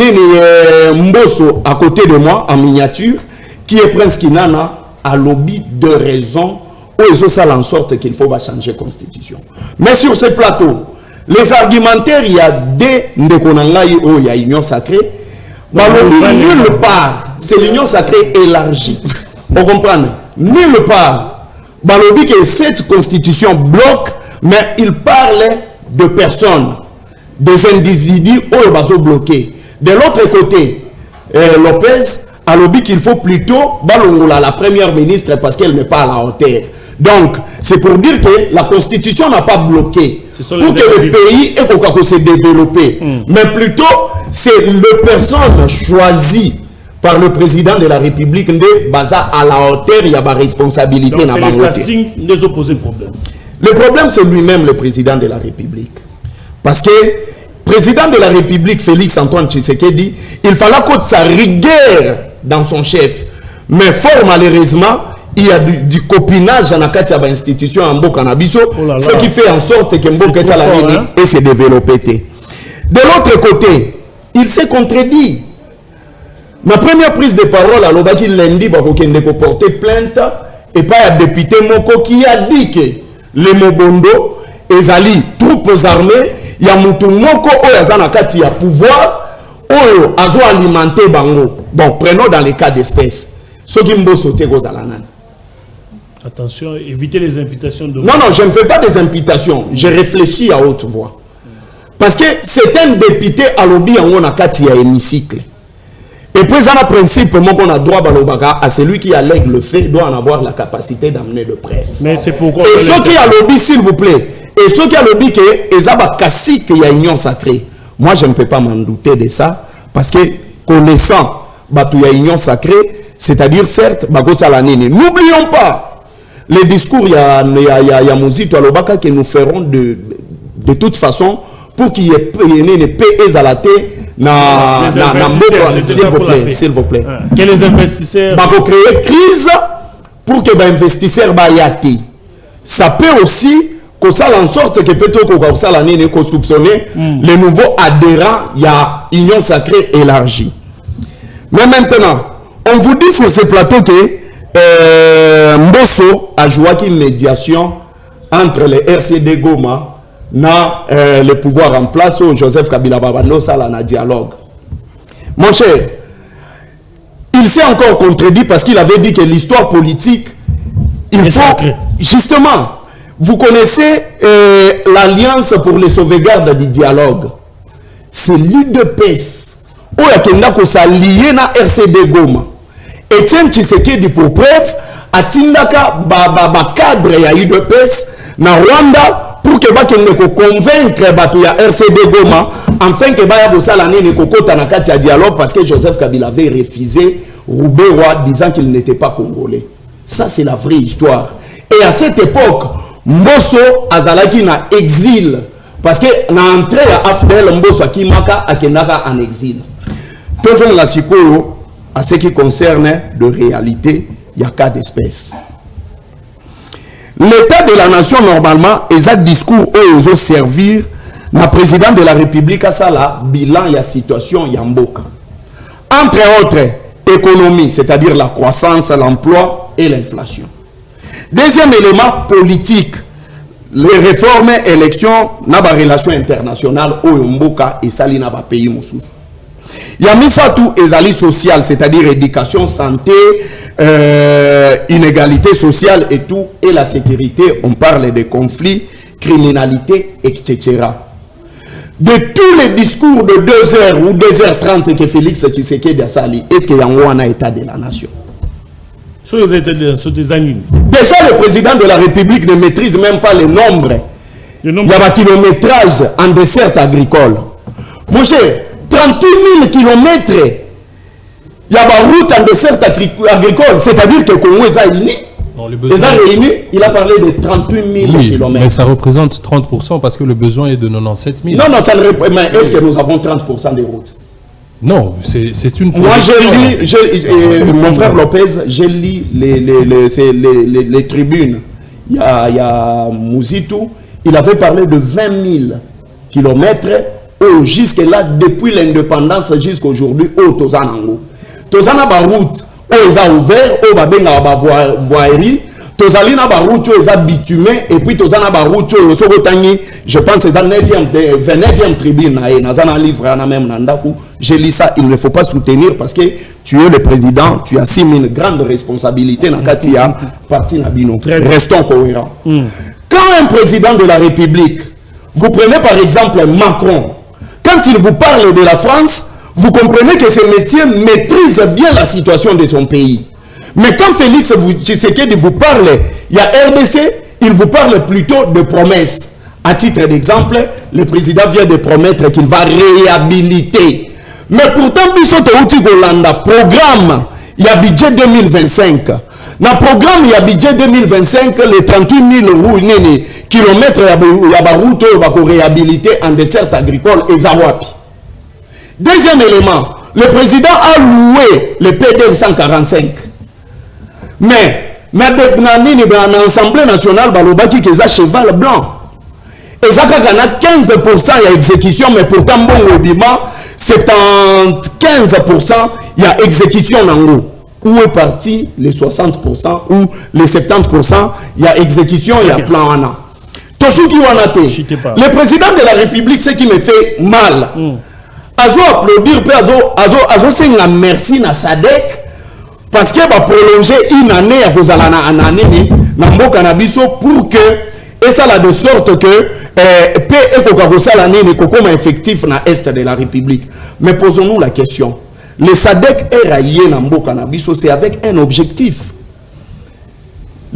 Mbosso à côté de moi en miniature. qui est Prince Kinana, a lobby de raisons où ils ont ça en sorte qu'il faut changer la constitution. Mais sur ce plateau, les argumentaires, il y a des Ndekonangaï où il y a union sacrée. Bah, nulle part, c'est l'union sacrée élargie. On comprend? Nulle part. Bah, lobby que cette constitution bloque, mais il parle de personnes, des individus où ils sont bloqués. De l'autre côté, Lopez a lobby qu'il faut plutôt balongola la première ministre parce qu'elle n'est pas à la hauteur. Donc, c'est pour dire que la constitution n'a pas bloqué pour que le pays ait se développer. Mais plutôt, c'est le personne choisie par le président de la République de basa à la hauteur, il y a ma responsabilité. Donc, c'est le casting des opposés problème. Le problème, c'est lui-même le président de la République. Parce que président de la République, Félix Antoine Tshisekedi, il fallait que sa rigueur dans son chef. Mais fort malheureusement, il y a du copinage dans la institution en Bokanabiso, ce qui fait en sorte que Mboka Salamini et se développer. De l'autre côté, il s'est contredit. Ma première prise de parole à l'Obaki lundi, il a porté plainte et pas un député Moko qui a dit que les Mobondo, les alliés, troupes armées, il y a Moutou Moko, il y a pouvoir, il a alimenté Bango. Bon, prenons dans les cas d'espèce. Ceux qui m'ont sauté aux alanan. Attention, évitez les imputations de... Non, je ne fais pas des imputations. Je réfléchis à haute voix. Parce que c'est un député à l'objet en Onakati à hémicycle. Et puis, dans le principe, qu'on a droit à celui qui allègue le fait doit en avoir la capacité d'amener de preuve. Mais c'est pourquoi... Et ceux qui a lobby, s'il vous plaît, et ceux qui a lobby que qu'il y a union sacrée, moi, je ne peux pas m'en douter de ça. Parce que, connaissant qu'il y a union sacrée, c'est-à-dire, certes, n'oublions pas les discours, il y a Mouzito Alobaka que nous ferons de toute façon pour qu'il y ait une paix exalatée. S'il vous plaît. Que les investisseurs... Pour créer crise pour que les investisseurs bayati. Ça peut aussi que ça en sorte que peut-être qu'on soupçonner les nouveaux adhérents, il y a union sacrée élargie. Mais maintenant, on vous dit sur ce plateau que Mbosso a joué une médiation entre les RCD Goma et le pouvoir en place où Joseph Kabila Babano ça un dialogue. Mon cher, il s'est encore contredit parce qu'il avait dit que l'histoire politique, il faut justement, vous connaissez l'Alliance pour les sauvegardes du dialogue. C'est l'UDPS où il y a que ça lié na RCD Goma. Etienne Tshisekedi pour preuve atindaka ba cadre ya UDPS na Rwanda pour que ba kende ko convaincre ba ya RCD Goma enfin que ba ya bosala nini ko kota na kati ya dialogue parce que Joseph Kabila avait refusé Roubewa disant qu'il n'était pas congolais. Ça c'est la vraie histoire. Et à cette époque Mbosso azalaki na exil parce que na entrée ya Afdel Mbosso akimaka akendaka en exil. Tozo la sikoyo à ce qui concerne de réalité, il y a cas d'espèce. L'état de la nation, normalement, est un discours où ils ont servi le président de la République à ça, là, bilan, il y a situation, il y a mboka. Entre autres, économie, c'est-à-dire la croissance, l'emploi et l'inflation. Deuxième élément, politique, les réformes, élections, n'a pas relation internationale, où mboka et sali n'a pas pays moussous. Il y a mis ça tout ezali social, c'est-à-dire éducation, santé, inégalité sociale et tout, et la sécurité, on parle de conflits, criminalité, etc. De tous les discours de 2h ou 2h30 que Félix Tshisekedi a sali, est-ce qu'il y a un état de la nation? Déjà, le président de la République ne maîtrise même pas le nombre. Il y a un kilométrage en dessert agricole. Mon cher, 38 000 kilomètres, il y a une route en dessert agricole, c'est-à-dire que le Congo est réuni, il a parlé de 38 000 kilomètres. Mais ça représente 30% parce que le besoin est de 97 000. Non, ça ne représente pas. Est-ce que nous avons 30% des routes? Non, c'est une... Moi, mon frère Lopez, j'ai lu les tribunes. Il y a Mouzitou, il avait parlé de 20 000 kilomètres. Jusque là, depuis l'indépendance jusqu'à aujourd'hui, au Tozanango. Tozana ba route, eza ouvert o ba benga ba voirie tozali na ba route eza bitumé et puis tozana ba route o soko tangi je pense c'est dans 29e tribune na nazana livre na même na ndaku je lis ça il ne faut pas soutenir parce que tu es le président tu assumes une grande responsabilité na katia parti na bino restons cohérents quand un président de la République vous prenez par exemple Macron quand il vous parle de la France vous comprenez que ce métier maîtrise bien la situation de son pays. Mais quand Félix Tshisekedi vous parle, il y a RDC, il vous parle plutôt de promesses. À titre d'exemple, le président vient de promettre qu'il va réhabiliter. Mais pourtant, programme, il y a budget 2025. Dans le programme, il y a budget 2025, les 38 000 kilomètres, il y a des routes qui vont réhabiliter en dessert agricole et Zawapi. Deuxième élément, le président a loué le PDL 145. Mais, dans l'Assemblée nationale, il y a un cheval blanc. Et ça, il y a 15% d'exécution, mais pourtant, bon, 75%, il y a exécution en haut. Où est parti les 60% ou les 70%, il y a exécution, il y a plan en a. Le président de la République, ce qui me fait mal, azo applaudir azo senga merci na Sadek parce que va prolonger une année à kozalana ananini na mboka na biso pour que et ça là de sorte que pe ekoka kosala nini kokoma effectif na est de la République. Mais posons-nous la question, le Sadek est rallié na mboka na biso, c'est avec un objectif.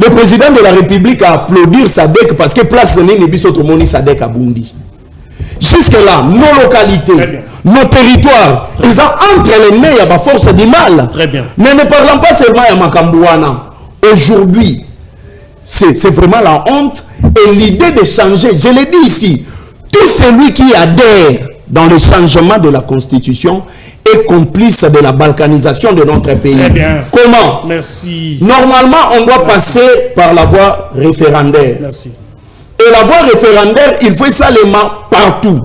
Le président de la République a applaudi Sadek parce que place nini biso to moni Sadek a Bundi. Jusque-là, nos localités, nos territoires, ils sont entre les mains de la force du mal. Très bien. Mais ne parlons pas seulement de Makambouana. Aujourd'hui, c'est vraiment la honte et l'idée de changer. Je l'ai dit ici, tout celui qui adhère dans le changement de la Constitution est complice de la balkanisation de notre pays. Très bien. Comment? Merci. Normalement, on doit passer par la voie référendaire. Merci. Et la voie référendaire, il faut seulement partout.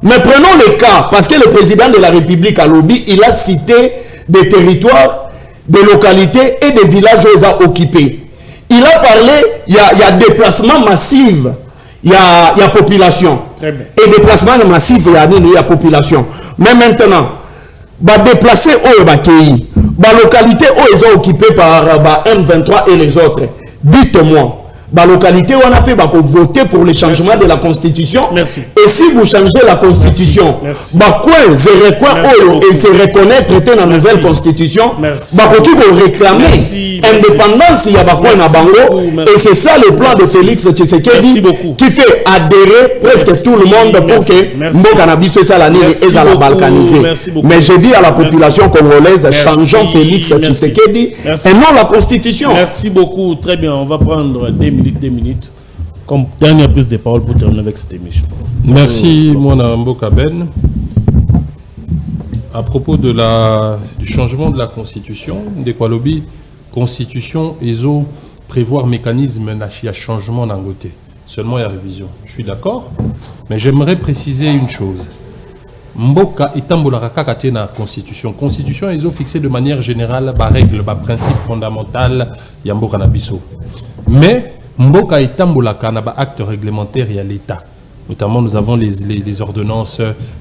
Mais prenons le cas, parce que le président de la République à lobby, il a cité des territoires, des localités et des villages où ils ont occupés. Il a parlé, il y a déplacement massif, il y a population. Très bien. Et déplacement massif, il y a population. Mais maintenant, déplacer où les localités où ils ont occupé par M23 et les autres, dites-moi. La localité où on a pu voter pour le changement de la Constitution. Merci. Et si vous changez la Constitution, Merci. Et se reconnaître dans la nouvelle Constitution, qui vont réclamer indépendance, il y a Bango. Et c'est ça le plan de Félix Tshisekedi qui fait adhérer presque tout le monde pour que Mboganabi soit ça l'année et ça la balkaniser. Mais je dis à la population congolaise, changeons Félix Tshisekedi et non la Constitution. Merci beaucoup. Très bien. On va prendre 2 minutes comme dernière prise de parole pour terminer avec cette émission. Merci, Mwana Mboka Ben. À propos du changement de la Constitution, de Kwalobi, Constitution, ESO, prévoir mécanisme de changement d'un côté. Seulement il y a révision. Je suis d'accord, mais j'aimerais préciser une chose. Mboka itambola kaka na Constitution. Constitution, ESO fixé de manière générale, par règle, par principe fondamental, ya Mboka na biso. Mais Mboka itambola kana ba acte réglementaire et à l'État. Notamment, nous avons les ordonnances,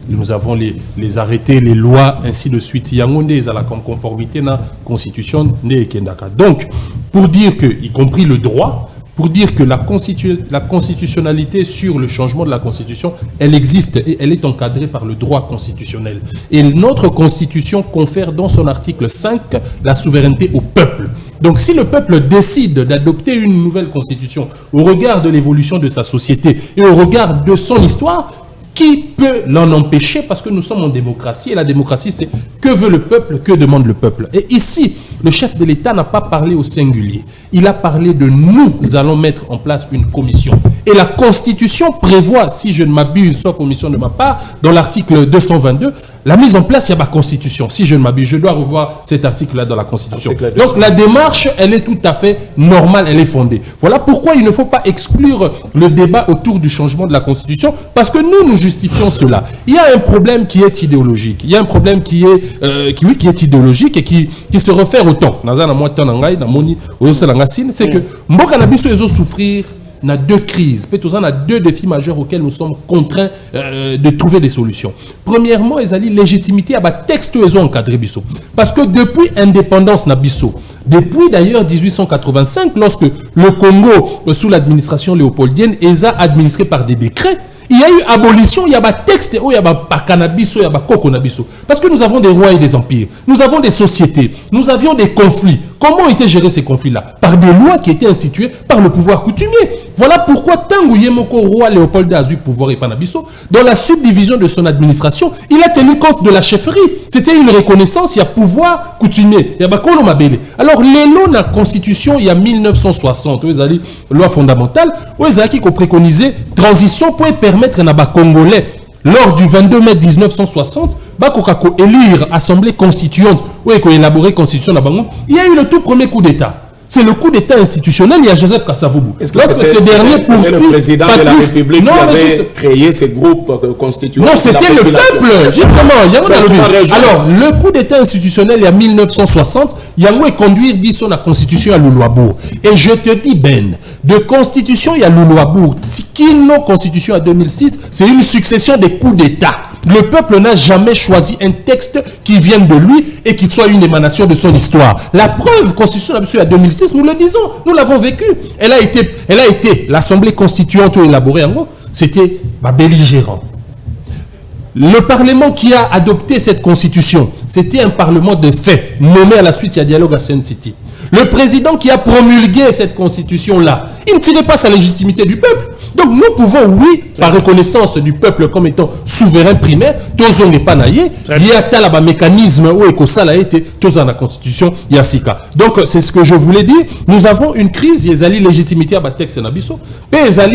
nous avons les arrêtés, les lois, ainsi de suite. Yangonde est à la conformité de la Constitution de Kendaka. Donc, pour dire que, y compris le droit, pour dire que la constitutionnalité sur le changement de la Constitution, elle existe et elle est encadrée par le droit constitutionnel. Et notre Constitution confère dans son article 5 la souveraineté au peuple. Donc si le peuple décide d'adopter une nouvelle Constitution au regard de l'évolution de sa société et au regard de son histoire, qui peut l'en empêcher? Parce que nous sommes en démocratie et la démocratie c'est que veut le peuple, que demande le peuple. Et ici, le chef de l'État n'a pas parlé au singulier. Il a parlé de nous allons mettre en place une commission. Et la Constitution prévoit, si je ne m'abuse, sauf omission de ma part, dans l'article 222, la mise en place, il y a ma Constitution. Si je ne m'abuse, je dois revoir cet article-là dans la Constitution. Donc la démarche, elle est tout à fait normale, elle est fondée. Voilà pourquoi il ne faut pas exclure le débat autour du changement de la Constitution, parce que nous justifions cela. Il y a un problème qui est idéologique. Il y a un problème qui est idéologique et qui se réfère au temps. C'est que Mboka Nabiso ils ont souffrir na deux crises, peut-être on a deux défis majeurs auxquels nous sommes contraints de trouver des solutions. Premièrement, ils ont légitimité à texte ils ont encadré Bisso. Parce que depuis indépendance Nabiso, depuis d'ailleurs 1885, lorsque le Congo, sous l'administration léopoldienne, est administré par des décrets, il y a eu abolition, il y a texte, il y a cannabis, il y a coconabiso. Parce que nous avons des rois et des empires, nous avons des sociétés, nous avions des conflits. Comment ont été gérés ces conflits-là? Par des lois qui étaient instituées par le pouvoir coutumier. Voilà pourquoi Tangu Yemoko, roi Léopold a eu pouvoir et Panabiso, dans la subdivision de son administration, il a tenu compte de la chefferie. C'était une reconnaissance, il y a pouvoir coutumier, il y a Bakolo Mabele. Alors, les lois de la Constitution, il y a 1960, où ils ont dit loi fondamentale, où ils ont préconisé transition pour permettre à Congolais, lors du 22 mai 1960, Bakokako élire Assemblée constituante, où ils ont élaboré Constitution de Bango, il y a eu le tout premier coup d'État. C'est le coup d'État institutionnel, il y a Joseph Kasavubu. Est-ce que ce dernier poursuit le président de la République qui avait créé ces groupes constituants? Non, c'était le peuple, justement. Alors, le coup d'État institutionnel, il y a 1960, il y a eu conduire sur la constitution à Louloabourg. Et je te dis, Ben, de constitution, il y a Louloabourg. Kino constitution à 2006, c'est une succession des coups d'État. Le peuple n'a jamais choisi un texte qui vienne de lui et qui soit une émanation de son histoire. La preuve, Constitution à 2006, nous le disons, nous l'avons vécu. Elle a été l'Assemblée constituante élaborée en gros, c'était belligérant. Le Parlement qui a adopté cette Constitution, c'était un Parlement de fait, nommé à la suite, il y a dialogue à Sun City. Le président qui a promulgué cette Constitution-là, il ne tirait pas sa légitimité du peuple. Donc nous pouvons, oui, par reconnaissance du peuple comme étant souverain primaire, tous on n'est pas naïe, il y a un mécanisme où ça a été, tous dans la Constitution, il y a Sika. Donc c'est ce que je voulais dire. Nous avons une crise, il y a légitimité à Batex et Nabiso, et il y a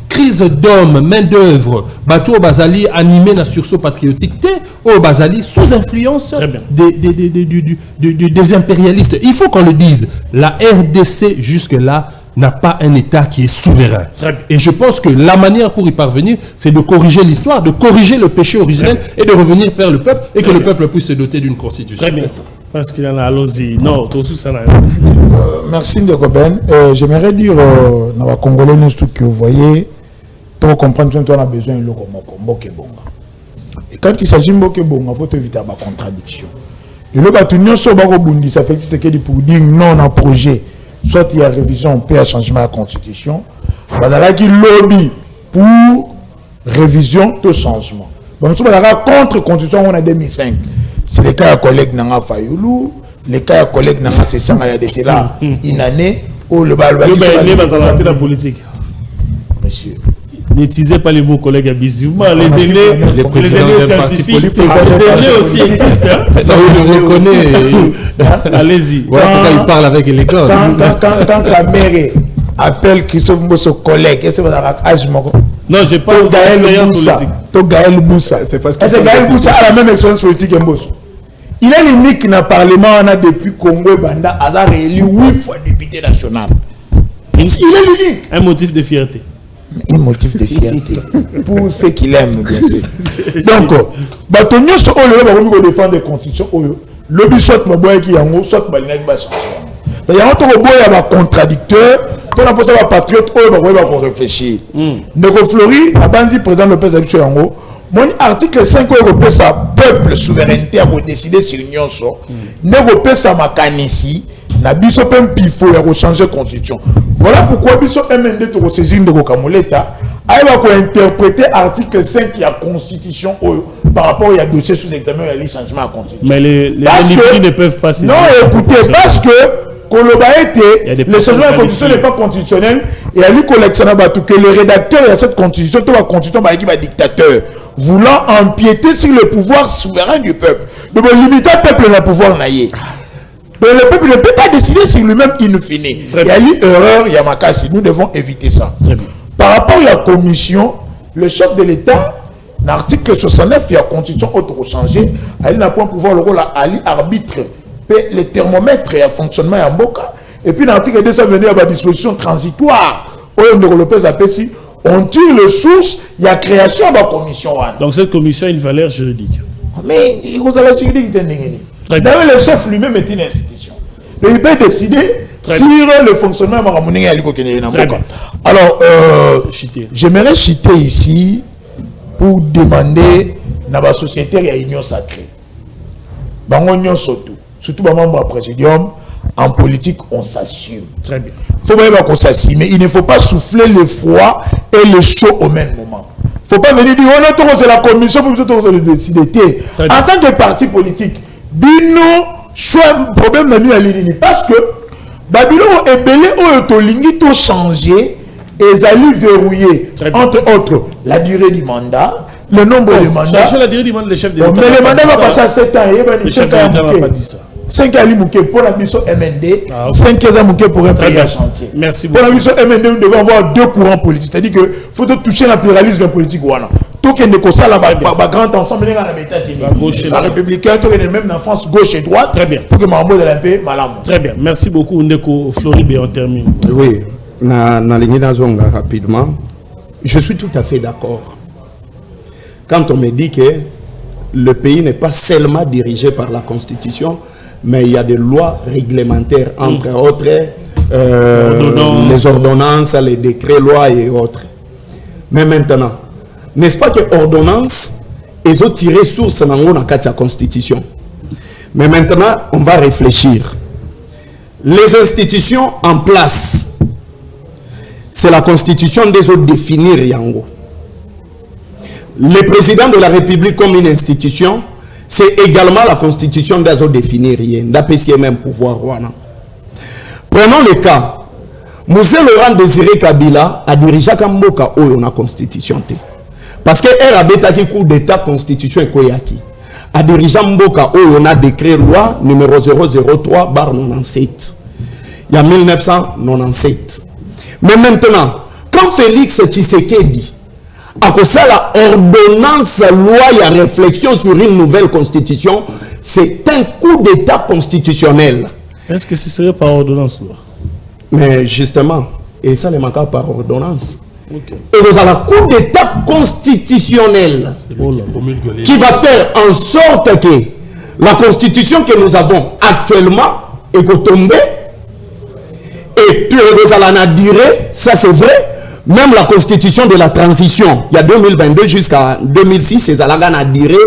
crise d'hommes, main-d'œuvre, bateau Bazali animé na sursaut patriotique, au Bazali sous influence des impérialistes. Il faut qu'on le dise, la RDC jusque-là n'a pas un État qui est souverain. Et je pense que la manière pour y parvenir, c'est de corriger l'histoire, de corriger le péché originel et de revenir vers le peuple et que le peuple puisse se doter d'une constitution. Très bien. Parce qu'il y en a, allons-y. Non, tout ça, merci de Goben. J'aimerais dire, dans la Congolais, que vous voyez, pour comprendre que on a besoin de Mbokebonga. Et quand il s'agit de Mbokebonga, il faut éviter la contradiction. Le Lobatunion, ça fait que pour dire non à un projet, soit il y a révision, peut y changement de la Constitution. Il y a qui lobby pour révision de changement. Donc, si on a contre la Constitution, on a 2005. C'est le cas de collègue Nanga Fayoulou, le cas de collègue Nanga Sessanga Yadé, là, une année où le bal va la politique. Monsieur. N'utilisez pas les mots collègues abusivement. Les aînés scientifiques, les aînés aussi existent. Vous le reconnaissez. Allez-y. Il parle avec élégance. Quand ta mère appelle Christophe Mbosso collègue, est-ce que vous avez âge? Non, je parle d'expérience politique. Gaël Boussa. C'est parce que Gaël Boussa a la même expérience politique que Mbosso. Il est l'unique dans le Parlement on a depuis Congo et Banda, il a réélu 8 fois député national. Il est l'unique. Un motif de fierté. Un motif de fierté pour ceux qui l'aiment, bien sûr. Donc, Batonio, ce qu'on veut défendre des constitutions, le but soit Maboya qui est soit Balinac Bachar. Il y a un contradicteur, pour la posture patriote, on va réfléchir. Nego Flori, la bande président Lopez Abisou Yango, mon article 5 européen, ça peuple souveraineté à décider sur l'union. Nego Pesa Makanisi, na biso pem pifo ya changer constitution. Voilà pourquoi biso MND to saisir de Kamoleta a va interpréter article 5 de la constitution par rapport à dossier sous examen et changement de constitution. Mais les députés ne peuvent pas saisir. Non, écoutez, parce que Koloba était le changement de constitution n'est pas constitutionnel et à lui que le rédacteur de cette constitution, toute la constitution va dictateur voulant empiéter sur le pouvoir souverain du peuple. Donc limiter le peuple dans le pouvoir naïe. Le peuple ne peut pas décider sur lui-même in fine. Il y a eu erreur, il y a Makassi. Nous devons éviter ça. Par rapport à la commission, le chef de l'État, l'article 69, il y a la constitution autre changé. Il n'a pas pouvoir le rôle à l'arbitre, le thermomètre et le fonctionnement en Mboka. Et puis l'article 2 ça venait à la disposition transitoire. On ne Lopez appelle si on tire les sources, il y a création de la commission. Donc cette commission a une valeur juridique. Mais il y a la juridique. D'ailleurs, le chef lui-même est une institution. Mais il peut décider sur le fonctionnement de la commission. Alors, j'aimerais citer ici pour demander dans la société il y a une union sacrée. Surtout les membres du présidium, en politique, on s'assume. Très bien. Il faut même qu'on s'assume, mais il ne faut pas souffler le froid et le chaud au même moment. Il ne faut pas venir dire, on est la commission pour le décider. En tant que parti politique, dis-nous, choix problème de la ligne. Parce que Babylone est belé ou autolingi tout changé et allé verrouiller. Entre autres, la durée du mandat, le nombre de mandats. La durée du mandat, le chef de l'État. Mais le mandat va passer à 7 ans. Le chef de l'État n'a pas dit ça. 5 ans pour la mission MND, 5 ans pour un pays à chantier. Merci beaucoup. Pour la mission MND, nous devons avoir 2 courants politiques. C'est-à-dire qu'il faut toucher le pluralisme politique. Tout qu'il y ait la grande ensemble, la républicaine, tout qu'il y même en France, gauche et droite. Très bien. Pour que Mambo de la paix, malam. Très bien. Merci beaucoup, Ndeko Floribé. On termine. Oui, rapidement. Je suis tout à fait d'accord. Quand on me dit que le pays n'est pas seulement dirigé par la Constitution, mais il y a des lois réglementaires, entre autres, les ordonnances, les décrets, lois et autres. Mais maintenant, n'est-ce pas que ordonnances, ils ont tiré source dans la Constitution. Mais maintenant, on va réfléchir. Les institutions en place, c'est la Constitution des autres définir Yango. Le président de la République comme une institution, c'est également la Constitution des autres définir rien. D'après même pouvoir. Prenons le cas. Moussé Laurent Désiré Kabila a dirigé Kamboka où on a Constitution. Parce qu'elle a bêté coup d'État Constitution et Koyaki. A dirigé Mboka où on a décret loi numéro 003/97. Il y a 1997. Mais maintenant, quand Félix Tshisekedi a causé la ordonnance loi et réflexion sur une nouvelle constitution, c'est un coup d'État constitutionnel. Est-ce que ce serait par ordonnance loi? Mais justement, et ça ne manque pas par ordonnance. Okay. Et nous avons un coup d'État constitutionnel qui va faire en sorte que la constitution que nous avons actuellement est tombée. Et puis nous allons dire, ça c'est vrai. Même la constitution de la transition, il y a 2022 jusqu'à 2006, c'est Zalagan a diré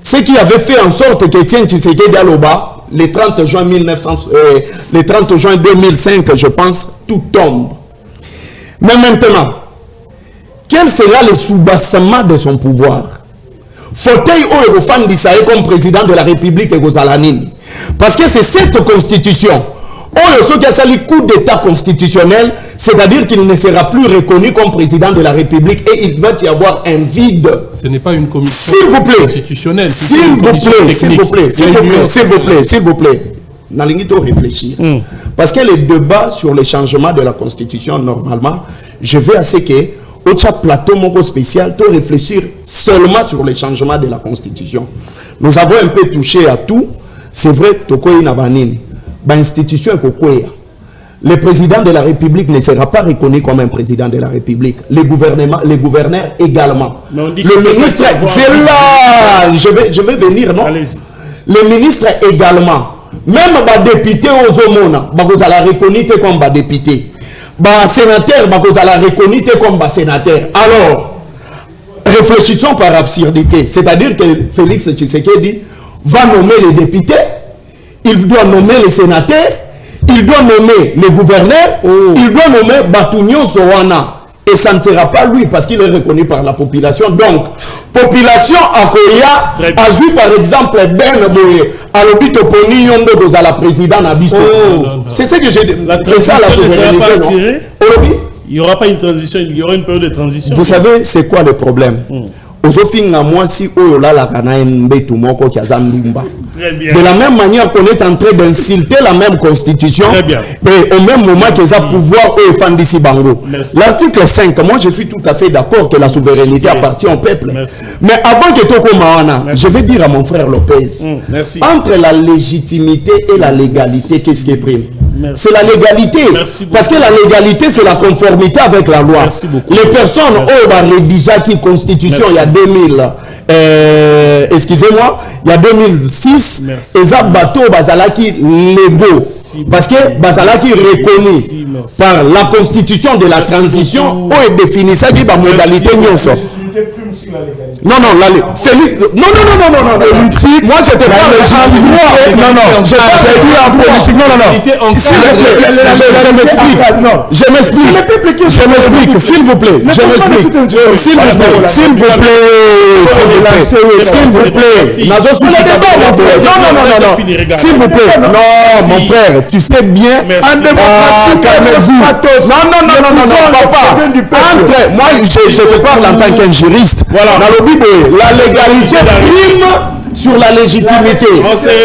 ce qui avait fait en sorte que Etienne Tshisekedi Aloba, le 30 juin 2005, je pense, tout tombe. Mais maintenant, quel sera le soubassement de son pouvoir? Fauteuil ou le fan d'Israël comme président de la République et Gozalanini. Parce que c'est cette constitution. Ceux qui a sali coup d'État constitutionnel, c'est-à-dire qu'il ne sera plus reconnu comme président de la République et il va y avoir un vide. Ce n'est pas une commission constitutionnelle. S'il vous plaît. N'allons réfléchir. Parce que les débats sur le changement de la Constitution, normalement, je veux à ce que au plateau mongo spécial, pour réfléchir seulement sur le changement de la Constitution. Nous avons un peu touché à tout. C'est vrai, Tokoyi Nabanini. Institution le président de la République ne sera pas reconnu comme un président de la République. Les gouverneurs également. Le ministre, c'est là, je vais venir, non? Le ministre également. Même les députés aux Omona, vous allez reconnaître comme député. Les sénateurs, vous allez reconnaître comme sénateur. Alors, réfléchissons par absurdité. C'est-à-dire que Félix Tshisekedi va nommer les députés. Il doit nommer les sénateurs, il doit nommer les gouverneurs, il doit nommer Batounion Sowana. Et ça ne sera pas lui parce qu'il est reconnu par la population. Donc, population à Korea a vu par exemple Ben Boye à l'hôpital Poni Yondo à la présidente Abisso. C'est ce que j'ai dit. C'est ça la souveraineté. Il n'y aura pas une transition, il y aura une période de transition. Vous savez, c'est quoi le problème? De la même manière qu'on est en train d'insulter la même constitution et au même moment qu'ils ont pouvoir au Fandisi Bango. L'article 5, moi je suis tout à fait d'accord que la souveraineté appartient au peuple. Mais avant que Toko Mahana, je vais dire à mon frère Lopez, entre la légitimité et la légalité, qu'est-ce qui est prime? C'est la légalité. Parce que la légalité, c'est la conformité avec la loi. Les personnes ont rédigé la Constitution il y a 2000. Excusez-moi, il y a 2006, et ça bateau bazalaki légaux parce que bazalaki reconnu par la constitution de la transition où est défini ça qui va modalité nyonso. Non, c'est lui. Non. Moi, je te parle en droit. Non. J'ai dit en politique. Non. S'il vous plaît, je m'explique. S'il vous plaît. Non, mon frère, tu sais bien. En démocratie, non, papa. Entre moi, je te parle en tant qu'un juriste. Voilà. Dans le Bible, la légalité prime sur la légitimité.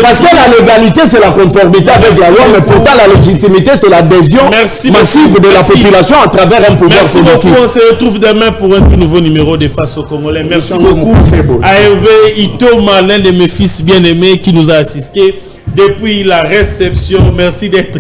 Parce que la légalité, c'est la conformité avec la loi, mais pourtant la légitimité, c'est l'adhésion massive de la population à travers un pouvoir politique. Merci beaucoup. On se retrouve demain pour un tout nouveau numéro de Face aux Congolais. Merci beaucoup à Hervé Itoma, l'un de mes fils bien-aimés qui nous a assistés depuis la réception. Merci d'être